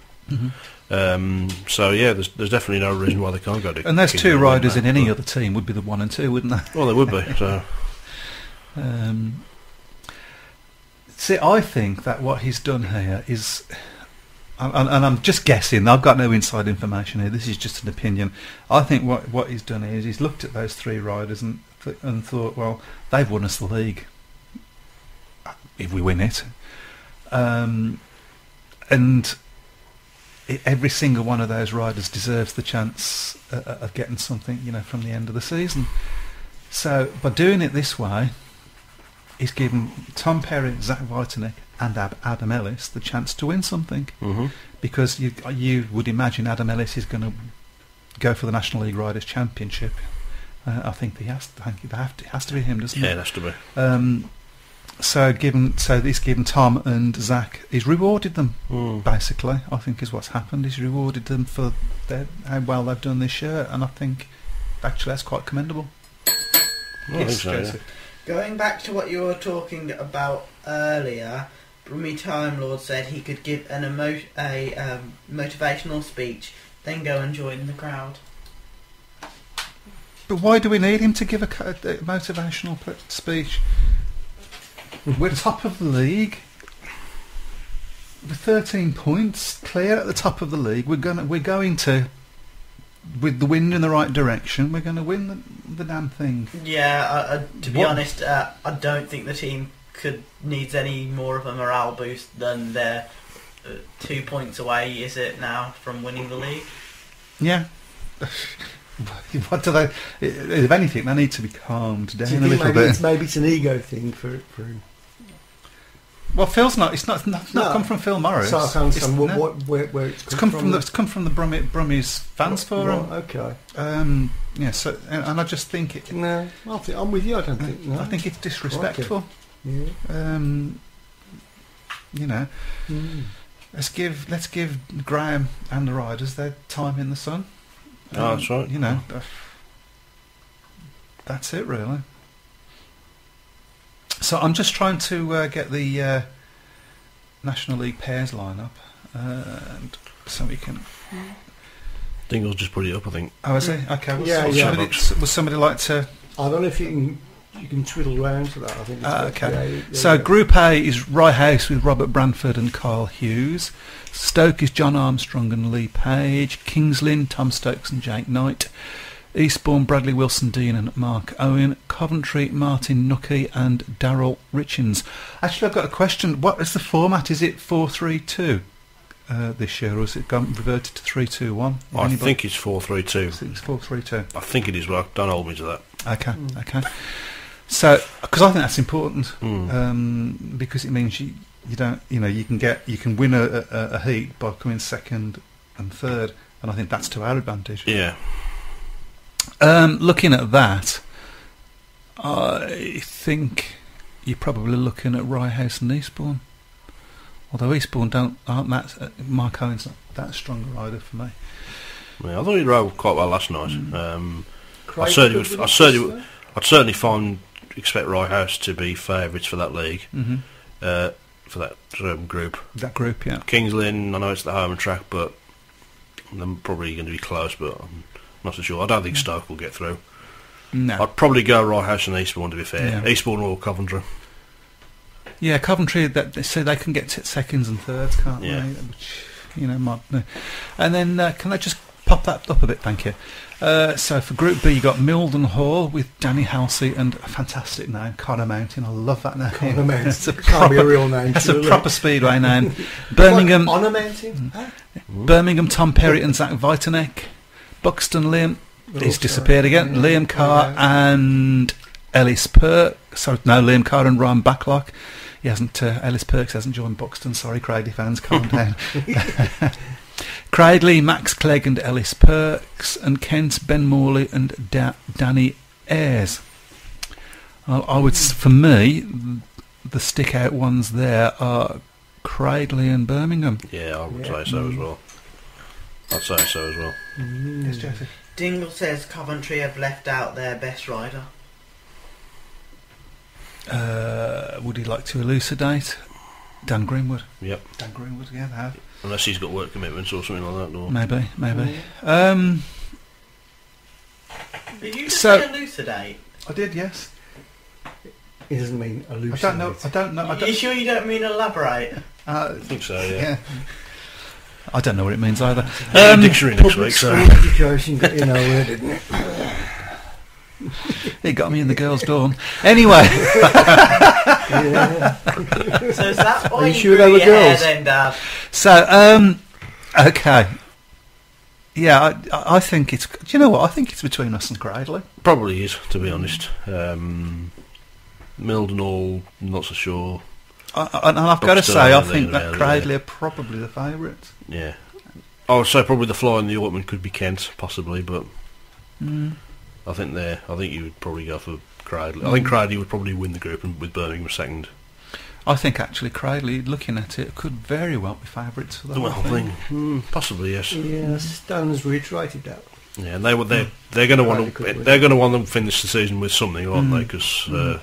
Speaker 3: So yeah, there's definitely no reason why they can't go to.
Speaker 1: And those two riders in any other team would be the 1 and 2, wouldn't they?
Speaker 3: Well, they would be. So.
Speaker 1: See, I think that what he's done here is, and I'm just guessing, I've got no inside information here, this is just an opinion. I think what he's done is he's looked at those three riders and thought, well, they've won us the league if we win it, and every single one of those riders deserves the chance of getting something, from the end of the season. So by doing it this way, he's given Tom Perry, Zach Whiteneck and Adam Ellis the chance to win something. Because you would imagine Adam Ellis is going to go for the National League Riders' Championship. I think it has to be him, doesn't it?
Speaker 3: Yeah, it has to be.
Speaker 1: So he's given Tom and Zach, he's rewarded them, basically, I think is what's happened. He's rewarded them for how well they've done this year, and I think actually that's quite commendable.
Speaker 3: Well, yes, I think so, yeah.
Speaker 2: Going back to what you were talking about earlier, Brummy Time Lord said he could give a motivational speech, then go and join the crowd.
Speaker 1: But why do we need him to give a motivational speech? We're top of the league. We're 13 points clear at the top of the league. We're going to, with the wind in the right direction, we're going to win the damn thing.
Speaker 2: Yeah, to be honest, I don't think the team needs any more of a morale boost than they're 2 points away, is it now, from winning the league?
Speaker 1: Yeah. What do they? If anything, they need to be calmed down a little bit.
Speaker 4: Maybe it's an ego thing for him.
Speaker 1: Well, Phil's not. It's not come from Phil Morris.
Speaker 4: So I can't understand where it's come from.
Speaker 1: It's come from the Brummies fans forum.
Speaker 4: Okay.
Speaker 1: Yeah. So, and I just think it.
Speaker 4: No, I'm with you. I don't think. No.
Speaker 1: I think it's disrespectful.
Speaker 4: Yeah.
Speaker 1: Let's give Graham and the riders their time in the sun.
Speaker 3: That's right.
Speaker 1: That's it really. So I'm just trying to get the National League pairs line up, and so we can.
Speaker 3: Dingle's just put it up, I think.
Speaker 1: Oh, is he? Okay. Would somebody like to?
Speaker 4: I don't know if you can twiddle around to that. I think.
Speaker 1: Okay. So Group A is Rye House with Robert Branford and Kyle Hughes. Stoke is John Armstrong and Lee Page. Kings Lynn, Tom Stokes and Jake Knight. Eastbourne, Bradley Wilson Dean and Mark Owen. Coventry, Martin Nucky and Darryl Richins. Actually, I've got a question. What is the format? Is it 4-3-2 this year, or has it gone reverted to 3-2-1?
Speaker 3: I think it's 4-3-2.
Speaker 1: It's 4-3-2.
Speaker 3: I think it is, but don't hold me to that.
Speaker 1: Okay. So, because I think that's important, because it means you don't, you can win a heat by coming second and third, and I think that's to our advantage.
Speaker 3: Yeah.
Speaker 1: Looking at that, I think you're probably looking at Rye House and Eastbourne. Although Eastbourne aren't that, Mark Owen's not that strong a rider for me.
Speaker 3: Yeah, I thought he rode quite well last night. I'd certainly expect Rye House to be favourites for that league, for that group.
Speaker 1: That group, yeah.
Speaker 3: Kings Lynn, I know it's the home track, but they're probably going to be close, but I'm not so sure. I don't think Stoke will get through.
Speaker 1: No.
Speaker 3: I'd probably go Rye House and Eastbourne, to be fair.
Speaker 1: Yeah.
Speaker 3: Eastbourne or Coventry.
Speaker 1: Yeah, Coventry, they say they can get seconds and thirds, can't
Speaker 3: Yeah.
Speaker 1: they? Which, might. And then, can I just pop that up a bit, thank you. So for Group B, you got Milden Hall with Danny Halsey and a fantastic name, Connor Mountain. I love that name.
Speaker 4: Connor Mountain.
Speaker 1: It's a
Speaker 4: Can't be a real name.
Speaker 1: That's a
Speaker 4: surely.
Speaker 1: proper speedway name. Birmingham,
Speaker 4: What, on a mountain?
Speaker 1: Birmingham, Tom Perry and Zach Vitanek. Buxton, Liam. He's disappeared again.
Speaker 4: Yeah.
Speaker 1: Liam Carr and Ellis Perk. Sorry, no, Liam Carr and Ryan Backlock. He hasn't. Ellis Perks hasn't joined Buxton. Sorry, Cradley fans, calm down. Cradley, Max Clegg and Ellis Perks, and Kent, Ben Morley and Danny Ayres. I would, for me, the stick-out ones there are Cradley and Birmingham.
Speaker 3: Yeah, I would say so as well. I'd say so as well.
Speaker 1: Yes, Joseph.
Speaker 2: Dingle says Coventry have left out their best rider.
Speaker 1: Would he like to elucidate? Dan Greenwood.
Speaker 3: Yep.
Speaker 1: Dan Greenwood, yeah, they have.
Speaker 3: Unless he's got work commitments or something like that. Or
Speaker 1: Maybe.
Speaker 2: Did you just
Speaker 1: So-
Speaker 2: say elucidate?
Speaker 1: I did, yes.
Speaker 4: It doesn't mean
Speaker 1: I
Speaker 4: elucidate.
Speaker 1: don't know.
Speaker 2: You sure you don't mean elaborate?
Speaker 3: I think so, yeah.
Speaker 1: Yeah. I don't know what it means either.
Speaker 3: Dictionary next
Speaker 4: Public
Speaker 3: week,
Speaker 4: school
Speaker 3: so.
Speaker 4: education got where, didn't it?
Speaker 1: It got me in the girls' dorm. Anyway,
Speaker 4: Yeah.
Speaker 2: So is that why
Speaker 4: you
Speaker 2: you
Speaker 4: sure
Speaker 2: grew
Speaker 4: they were
Speaker 2: your hair
Speaker 4: girls?
Speaker 2: then, Dad?
Speaker 1: so okay. Yeah, I think it's. Do you know what? I think it's between us and Cradley.
Speaker 3: Probably is, to be honest. Mildenhall, not so sure.
Speaker 1: And I've got to
Speaker 3: Buxton,
Speaker 1: say, I
Speaker 3: they're
Speaker 1: think
Speaker 3: gonna
Speaker 1: that
Speaker 3: be
Speaker 1: Cradley are probably the favourites.
Speaker 3: Yeah. I would say probably the fly in the ointment could be Kent, possibly, but I think you would probably go for Cradley. I think Cradley would probably win the group and with Birmingham second.
Speaker 1: I think actually Cradley, looking at it, could very well be favourites for the
Speaker 3: The
Speaker 1: whole
Speaker 3: whole thing. Possibly, yes.
Speaker 4: Yeah, Stone's reiterated that.
Speaker 3: Yeah, and they're going to want to finish the season with something, aren't they? Because as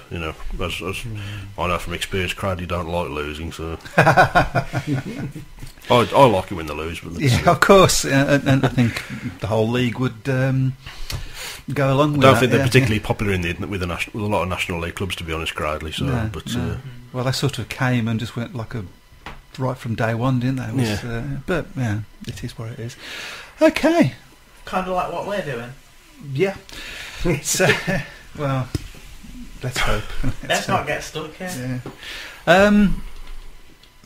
Speaker 3: I know from experience, Cradley don't like losing, so I like it when they lose. But
Speaker 1: Yeah, of course, and I think the whole league would go along with
Speaker 3: I don't
Speaker 1: that.
Speaker 3: think they're
Speaker 1: yeah.
Speaker 3: particularly popular with a lot of National League clubs, to be honest, Cradley. So,
Speaker 1: No,
Speaker 3: but
Speaker 1: no. Well, they sort of came and just went like right from day one, didn't they? But yeah, it is what it is. Okay.
Speaker 2: Kind of like what we're doing.
Speaker 1: Yeah. So, well, let's hope.
Speaker 2: Let's not get stuck here.
Speaker 1: Yeah.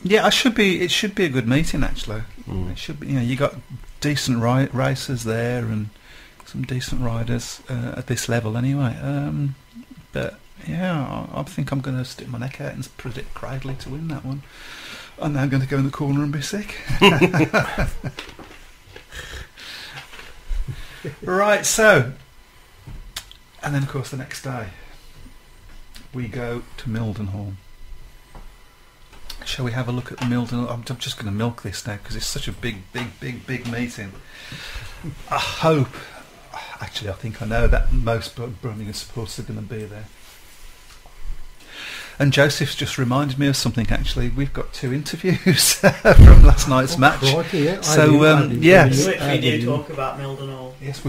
Speaker 1: Yeah, it should be a good meeting actually.
Speaker 3: Mm.
Speaker 1: It should be. You got decent racers there and some decent riders at this level anyway. But yeah, I think I'm going to stick my neck out and predict Cradley to win that one. I'm now going to go in the corner and be sick. Right, so, and then of course the next day we go to Mildenhall. Shall we have a look at the Mildenhall? I'm just going to milk this now because it's such a big meeting. I hope, actually I think I know that most Birmingham supporters are going to be there. And Joseph's just reminded me of something actually. We've got 2 interviews from last night's match.
Speaker 4: Crikey, yeah.
Speaker 1: So,
Speaker 2: Yes. We do talk about Mildenhall.
Speaker 1: Yes,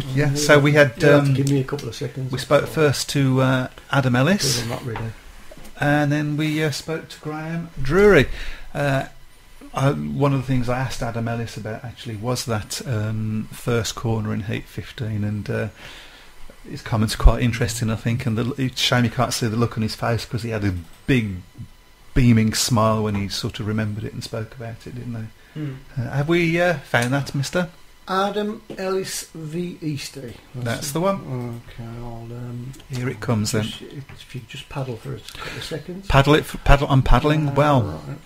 Speaker 1: so we had...
Speaker 4: You'll have to give me a couple of seconds.
Speaker 1: we spoke first to Adam Ellis,
Speaker 4: Because I'm not ready.
Speaker 1: and then we spoke to Graham Drury. One of the things I asked Adam Ellis about actually was that first corner in Heat 15, and his comments are quite interesting, I think, and it's a shame you can't see the look on his face because he had a big, beaming smile when he sort of remembered it and spoke about it, didn't they? Have we found that, Mister?
Speaker 4: Adam Ellis v. Easty.
Speaker 1: That's the one.
Speaker 4: Okay, I'll
Speaker 1: here it comes then.
Speaker 4: If you just paddle for a couple of seconds.
Speaker 1: Paddle it. I'm paddling. Well.
Speaker 4: Right.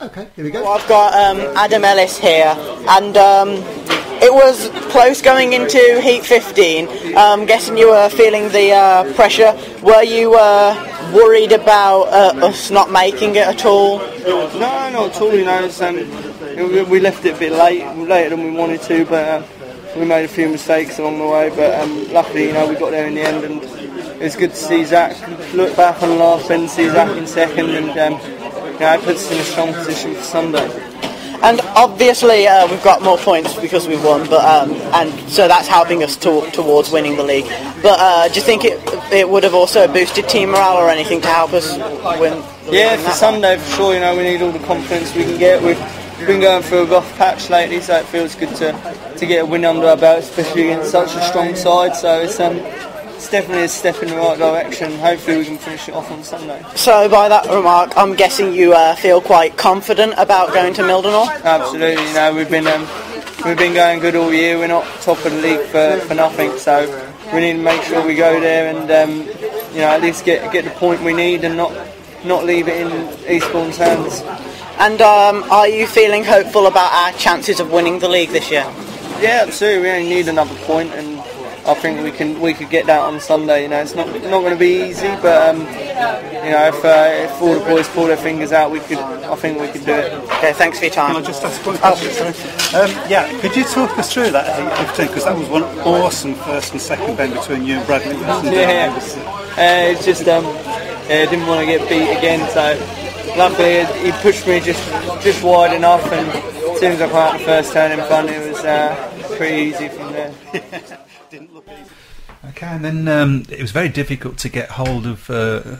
Speaker 4: Okay, here we go.
Speaker 2: Well, I've got Adam Ellis here, and it was close going into Heat 15. I'm guessing you were feeling the pressure. Were you worried about us not making it at all?
Speaker 5: No, not at all. You know, we left it a bit later than we wanted to, but we made a few mistakes along the way. But luckily, you know, we got there in the end, and it was good to see Zach look back on the last end, see Zach in second, and it puts us in a strong position for Sunday.
Speaker 2: And obviously we've got more points because we've won, but and so that's helping us towards winning the league. But do you think it would have also boosted team morale or anything to help us win?
Speaker 5: Yeah, for Sunday for sure. You know, we need all the confidence we can get. We've been going through a rough patch lately, so it feels good to get a win under our belt, especially against such a strong side. So it's definitely a step in the right direction. Hopefully we can finish it off on Sunday. So
Speaker 2: by that remark, I'm guessing you feel quite confident about going to Mildenhall?
Speaker 5: Absolutely. You know, we've been going good all year. We're not top of the league for nothing. So we need to make sure we go there and you know, at least get the point we need and not leave it in Eastbourne's hands.
Speaker 2: And are you feeling hopeful about our chances of winning the league this year?
Speaker 5: Yeah, absolutely. We only need another point, and I think we could get that on Sunday. You know, it's not going to be easy, but you know, if all the boys pull their fingers out, I think we could do it.
Speaker 2: Okay, thanks for your time.
Speaker 6: Can I just ask one question? Yeah, could you talk us through that Heat 15? Because that was one awesome first and second bend between you and Bradley.
Speaker 5: Yeah, it's just didn't want to get beat again, so luckily he pushed me just wide enough, and as soon as I caught the first turn in front, it was pretty easy from there.
Speaker 1: Okay, and then it was very difficult to get hold of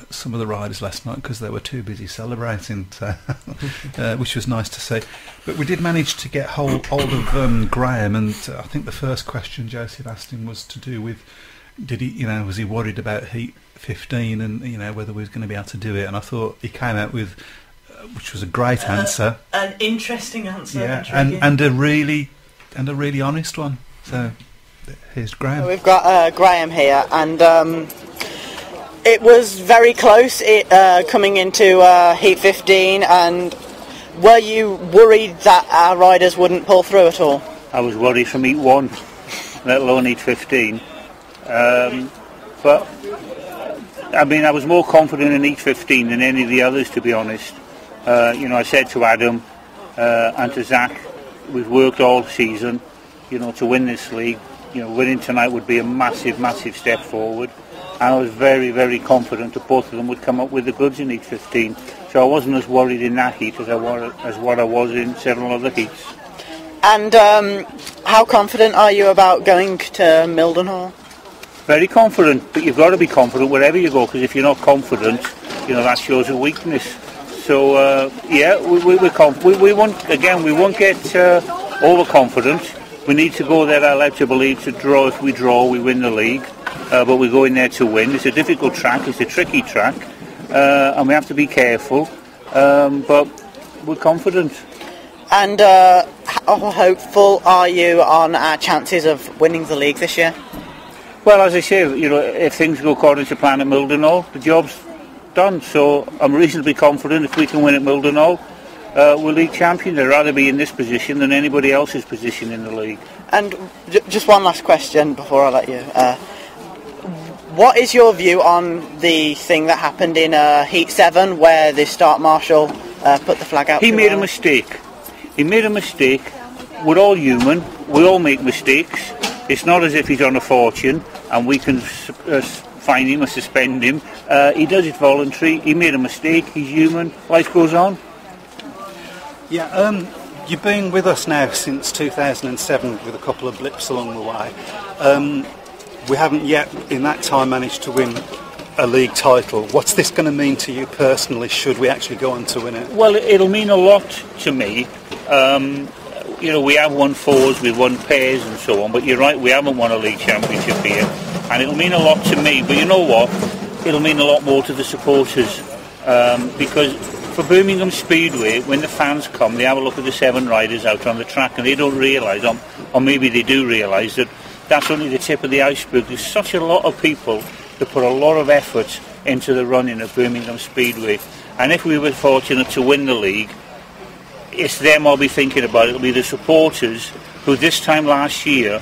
Speaker 1: some of the riders last night because they were too busy celebrating, which was nice to see. But we did manage to get hold of Graham, and I think the first question Joseph asked him was to do with, was he worried about Heat 15 and whether we was going to be able to do it? And I thought he came out with, which was a great answer,
Speaker 2: an interesting answer,
Speaker 1: yeah, and a really honest one. So. Here's Graham.
Speaker 2: We've got Graham here, and it was very close coming into Heat 15, and were you worried that our riders wouldn't pull through at all?
Speaker 7: I was worried from Heat 1, let alone Heat 15. But, I mean, I was more confident in Heat 15 than any of the others, to be honest. I said to Adam and to Zach, we've worked all season, to win this league. Winning tonight would be a massive, massive step forward. And I was very, very confident that both of them would come up with the goods in Heat 15. So I wasn't as worried in that heat as what I was in several other heats.
Speaker 2: And how confident are you about going to Mildenhall?
Speaker 7: Very confident, but you've got to be confident wherever you go, because if you're not confident, that shows a weakness. So we're confident. We won't get overconfident. We need to go there, I like to believe, to draw. If we draw, we win the league. But we go in there to win. It's a difficult track. It's a tricky track. And we have to be careful. But we're confident.
Speaker 2: And how hopeful are you on our chances of winning the league this year?
Speaker 7: Well, as I say, if things go according to plan at Mildenhall, the job's done. So I'm reasonably confident if we can win at Mildenhall, we're league champions. I'd rather be in this position than anybody else's position in the league.
Speaker 2: And just one last question before I let you. What is your view on the thing that happened in Heat 7 where the start marshal put the flag out?
Speaker 7: He made a mistake. We're all human. We all make mistakes. It's not as if he's on a fortune and we can fine him or suspend him. He does it voluntary. He made a mistake. He's human. Life goes on.
Speaker 6: Yeah, you've been with us now since 2007 with a couple of blips along the way. We haven't yet in that time managed to win a league title. What's this going to mean to you personally should we actually go on to win it?
Speaker 7: Well, it'll mean a lot to me. We have won fours, we've won pairs and so on, but you're right, we haven't won a league championship here. and it'll mean a lot to me. But you know what? It'll mean a lot more to the supporters, because for Birmingham Speedway, when the fans come, they have a look at the 7 riders out on the track, and they don't realise, or maybe they do realise, that that's only the tip of the iceberg. There's such a lot of people that put a lot of effort into the running of Birmingham Speedway, and if we were fortunate to win the league, it's them I'll be thinking about. It'll be the supporters who this time last year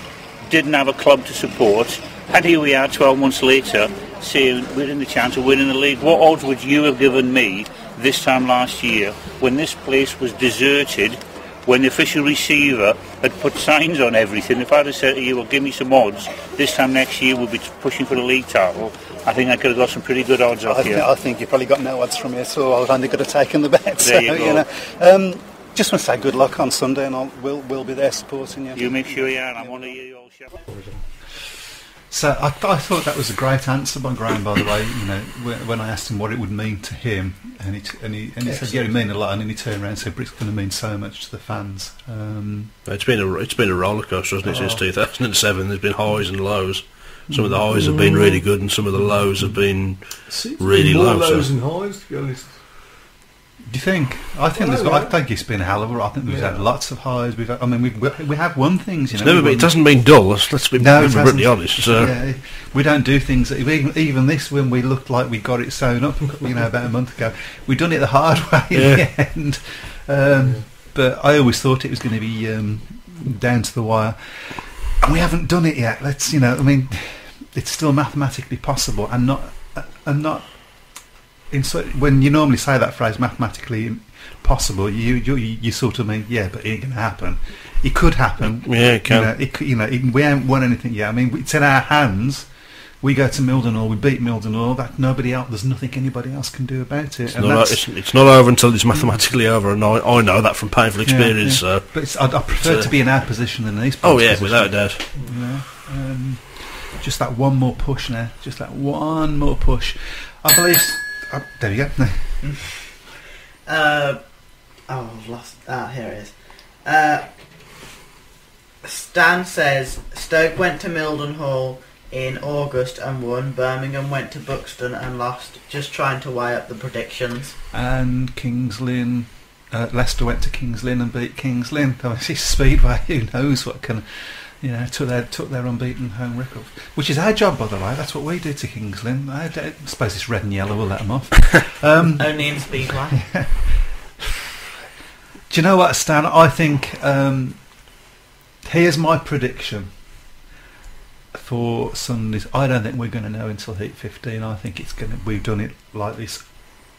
Speaker 7: didn't have a club to support, and here we are 12 months later saying we're in the chance of winning the league. What odds would you have given me this time last year, when this place was deserted, when the official receiver had put signs on everything? If I'd have said to you, well, give me some odds, this time next year we'll be pushing for the league title, I think I could have got some pretty good odds off you.
Speaker 6: I think you probably got no odds from here, so I was only could have taken the bet.
Speaker 7: There you go.
Speaker 6: Just want to say good luck on Sunday, and we'll be there supporting you.
Speaker 7: You make sure you are, and I want to hear you all shout.
Speaker 1: So I thought that was a great answer by Graham, by the way. When I asked him what it would mean to him, and he said, yeah, it mean a lot, and then he turned around and said, but it's going to mean so much to the fans.
Speaker 3: It's been a roller coaster, hasn't it, since 2007. There's been highs and lows. Some of the highs have been really good, and some of the lows have been really low.
Speaker 4: More lows and highs, to be honest.
Speaker 1: Do you think? I think it's been a hell of a. I think we've had lots of highs. We have won things.
Speaker 3: It hasn't been dull. Let's be brutally honest. So.
Speaker 1: Yeah, we don't do things. Even this, when we looked like we got it sewn up, about a month ago, we done it the hard way in the end. But I always thought it was going to be down to the wire, and we haven't done it yet. It's still mathematically possible, and not. When you normally say that phrase, mathematically possible, you sort of mean, yeah, but it ain't going to happen. It could happen.
Speaker 3: Yeah, it can.
Speaker 1: We haven't won anything yet. It's in our hands. We go to Mildenhall, we beat Mildenhall. That nobody else. There's nothing anybody else can do about it.
Speaker 3: It's not over until it's mathematically over, and I know that from painful experience.
Speaker 1: Yeah.
Speaker 3: So,
Speaker 1: but I prefer to be in our position than these.
Speaker 3: Oh yeah, without a doubt.
Speaker 1: Just that one more push now. Just that one more push. I believe. There you go.
Speaker 2: I've lost. Here it is. Stan says Stoke went to Mildenhall in August and won. Birmingham went to Buxton and lost. Just trying to weigh up the predictions.
Speaker 1: And Kings Lynn, Leicester went to Kings Lynn and beat Kings Lynn. Obviously, Speedway. Who knows what can. Took their unbeaten home record, which is our job, by the way. That's what we do to Kings Lynn. I suppose it's red and yellow will let them off.
Speaker 2: Only in Speedway.
Speaker 1: Do you know what, Stan? I think here's my prediction for Sundays. I don't think we're going to know until Heat 15. I think we've done it like this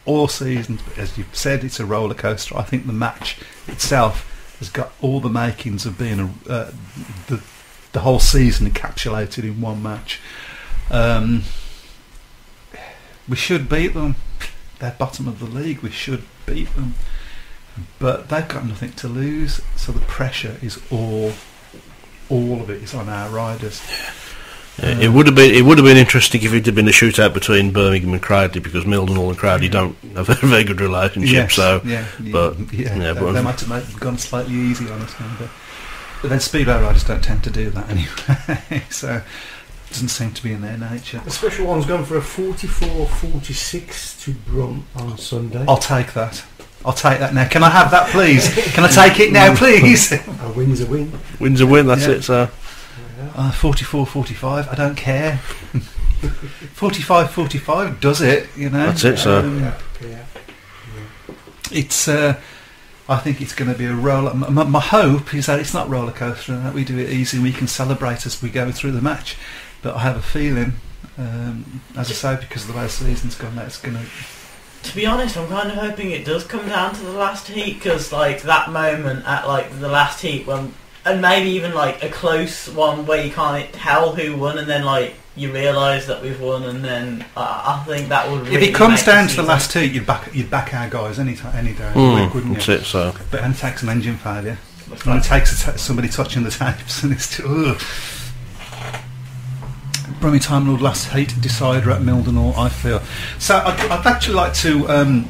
Speaker 1: all season. But as you've said, it's a roller coaster. I think the match itself has got all the makings of being the whole season encapsulated in one match. We should beat them. They're bottom of the league. We should beat them, but they've got nothing to lose. So the pressure is all of it is on our riders.
Speaker 3: Yeah, it would have been interesting if it had been a shootout between Birmingham and Cradley, because Mildenhall and Cradley don't have a very good relationship. They
Speaker 1: might have gone slightly easy on us, but then Speedway riders don't tend to do that anyway. So it doesn't seem to be in their nature.
Speaker 4: The special one's gone for a 44-46 to Brum on Sunday.
Speaker 1: I'll take that. Now. Can I have that, please? Can I take it now, please?
Speaker 4: A win's a win.
Speaker 3: Win's a win. That's it. So.
Speaker 1: 44-45, I don't care. 45-45 does it,
Speaker 3: That's it, sir.
Speaker 1: It's. I think it's going to be a roller. My hope is that it's not roller coaster and that we do it easy and we can celebrate as we go through the match. But I have a feeling, as I say, because of the way the season's gone, that it's going to.
Speaker 2: To be honest, I'm kind of hoping it does come down to the last heat, because that moment at the last heat when. And maybe even a close one where you can't tell who won, and then you realise that we've won, and then I think that would. Really
Speaker 1: if it comes down to the last heat, you'd back our guys any day of the week, wouldn't you?
Speaker 3: That's it. So,
Speaker 1: but it takes an engine failure, and it takes somebody touching the tapes, and it's Brummie Time Lord last heat decider at Mildenhall, I feel. So I'd actually like to.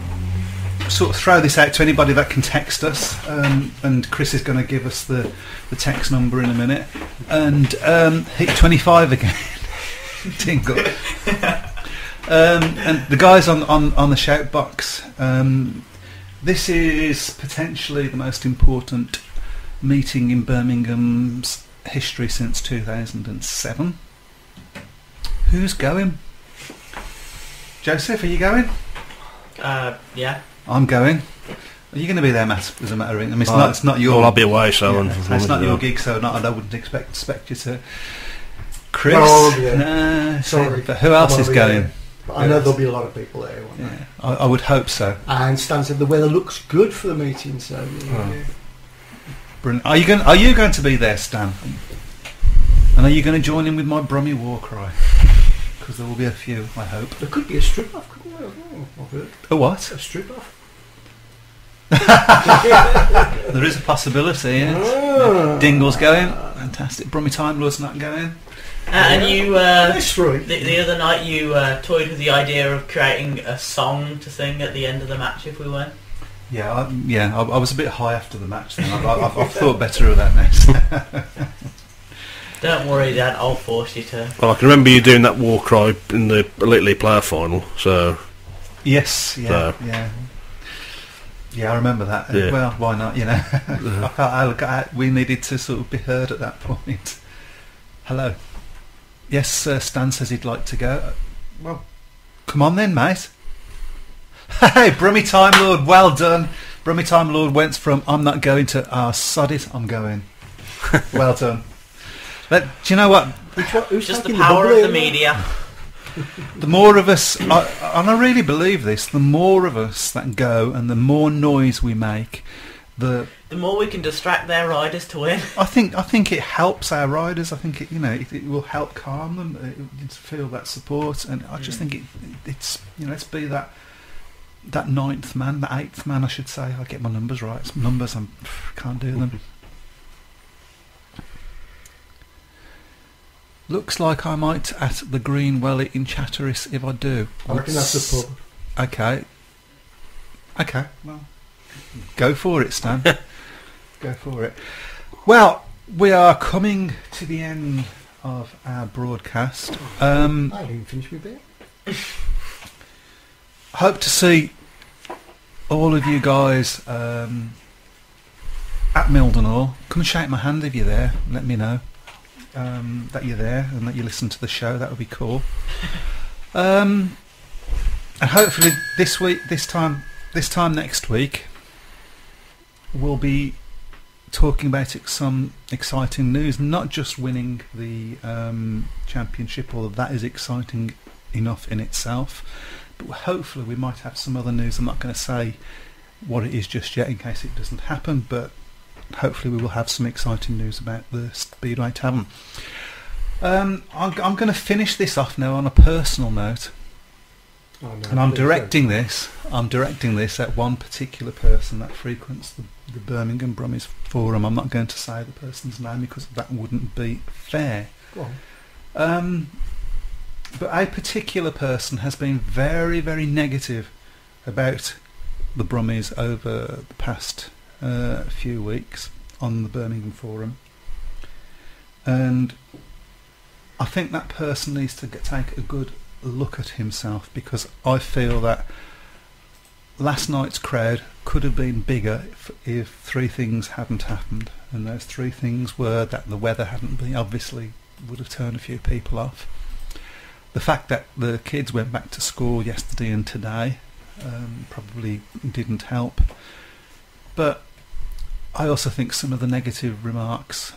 Speaker 1: Sort of throw this out to anybody that can text us, and Chris is going to give us the text number in a minute, and hit 25 again. Dingle. And the guys on the shout box. This is potentially the most important meeting in Birmingham's history since 2007. Who's going? Joseph, are you going?
Speaker 2: Yeah.
Speaker 1: I'm going. Are you going to be there, Matt? As a matter of, I mean, it's not your.
Speaker 3: Well, I'll be away, so
Speaker 1: it's not your gig, so I wouldn't expect you to. Chris,
Speaker 4: no, sorry.
Speaker 1: But who else is going?
Speaker 4: I know there'll be a lot of people there. Won't there?
Speaker 1: I would hope so.
Speaker 4: And Stan said the weather looks good for the meeting, so.
Speaker 1: Brilliant. Are you going to be there, Stan? And are you going to join in with my Brummy war cry? Because there will be a few, I hope.
Speaker 4: There could be a strip off, couldn't there? I've heard.
Speaker 1: A what?
Speaker 4: A strip off.
Speaker 1: There is a possibility. Yeah. Dingle's going. Fantastic. Brummy Time Lord's not going.
Speaker 2: And you,
Speaker 4: That's right.
Speaker 2: the other night you toyed with the idea of creating a song to sing at the end of the match if we win.
Speaker 1: Yeah, I was a bit high after the match then. I've thought better of that now.
Speaker 2: Don't worry, Dad, I'll force you to.
Speaker 3: Well, I can remember you doing that war cry in the Elite League player final, so...
Speaker 1: Yes, yeah. Yeah, I remember that.
Speaker 3: Yeah.
Speaker 1: Well, why not, you know? I felt we needed to sort of be heard at that point. Hello. Yes, Stan says he'd like to go. Well, come on then, mate. Hey, Brummy Time Lord, well done. Brummy Time Lord went from I'm not going to sod it, I'm going. Well done. But do you know what?
Speaker 4: Who's
Speaker 2: Just the
Speaker 4: taking
Speaker 2: power
Speaker 4: bubble
Speaker 2: of the
Speaker 4: in?
Speaker 2: media.
Speaker 1: The more of us, and I really believe this, the more of us that go and the more noise we make, the
Speaker 2: more we can distract their riders to win.
Speaker 1: I think it helps our riders. I think it will help calm them. It feel that support, and I just think it's let's be that ninth man, that eighth man, I should say. I get my numbers right. It's numbers, I can't do them. Looks like I might at the Green Welly in Chatteris if I do.
Speaker 4: I reckon that's a pub.
Speaker 1: Okay. Well, go for it, Stan. Go for it. Well, we are coming to the end of our broadcast.
Speaker 4: I didn't finish my beer.
Speaker 1: Hope to see all of you guys at Mildenhall. Come and shake my hand if you're there. Let me know that you're there and that you listen to the show. That would be cool. And hopefully this time next week, we'll be talking about some exciting news. Not just winning the championship, although that is exciting enough in itself. But hopefully we might have some other news. I'm not going to say what it is just yet in case it doesn't happen, but hopefully we will have some exciting news about the Speedway Tavern. I'm going to finish this off now on a personal note.
Speaker 4: Oh, no,
Speaker 1: and I'm directing this at one particular person that frequents the Birmingham Brummies forum. I'm not going to say the person's name because that wouldn't be fair.
Speaker 4: Go on.
Speaker 1: But a particular person has been very, very negative about the Brummies over the past few weeks on the Birmingham forum, and I think that person needs to take a good look at himself, because I feel that last night's crowd could have been bigger if three things hadn't happened, and those three things were that the weather hadn't been, obviously would have turned a few people off. The fact that the kids went back to school yesterday and today probably didn't help, but I also think some of the negative remarks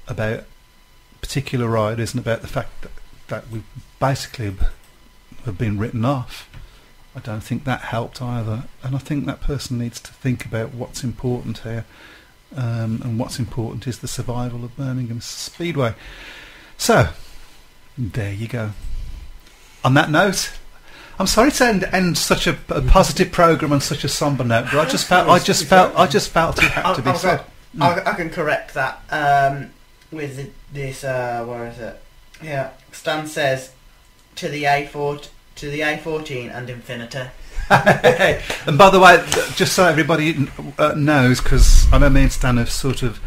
Speaker 1: about particular riders and about the fact that we basically have been written off, I don't think that helped either. And I think that person needs to think about what's important here, and what's important is the survival of Birmingham Speedway. So there you go. On that note, I'm sorry to end such a positive programme on such a sombre note, but I just felt it had to be said.
Speaker 2: I can correct that with this. Where is it? Yeah, Stan says to the A14 and Infinity.
Speaker 1: And by the way, just so everybody knows, because I know me and Stan have sort of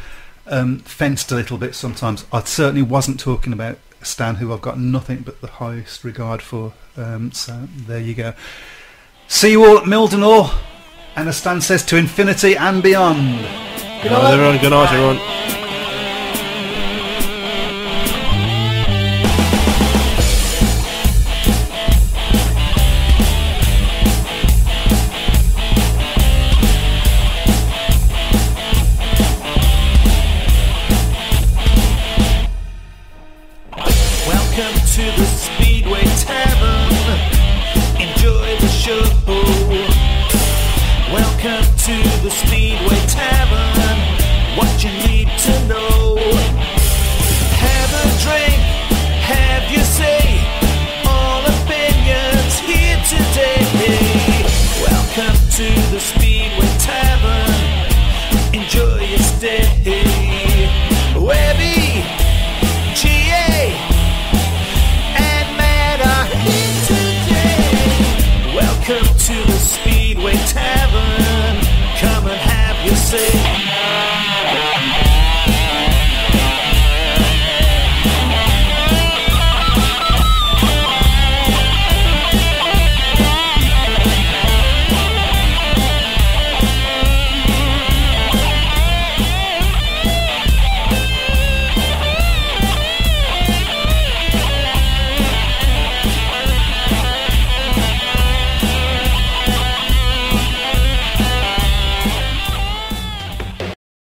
Speaker 1: fenced a little bit sometimes, I certainly wasn't talking about Stan, who I've got nothing but the highest regard for. So there you go. See you all at Mildenhall, and as Stan says, to infinity and beyond.
Speaker 3: Good night, everyone. Good night, everyone.
Speaker 8: Welcome to the Speedway Tavern. Enjoy the show. Welcome to the Speedway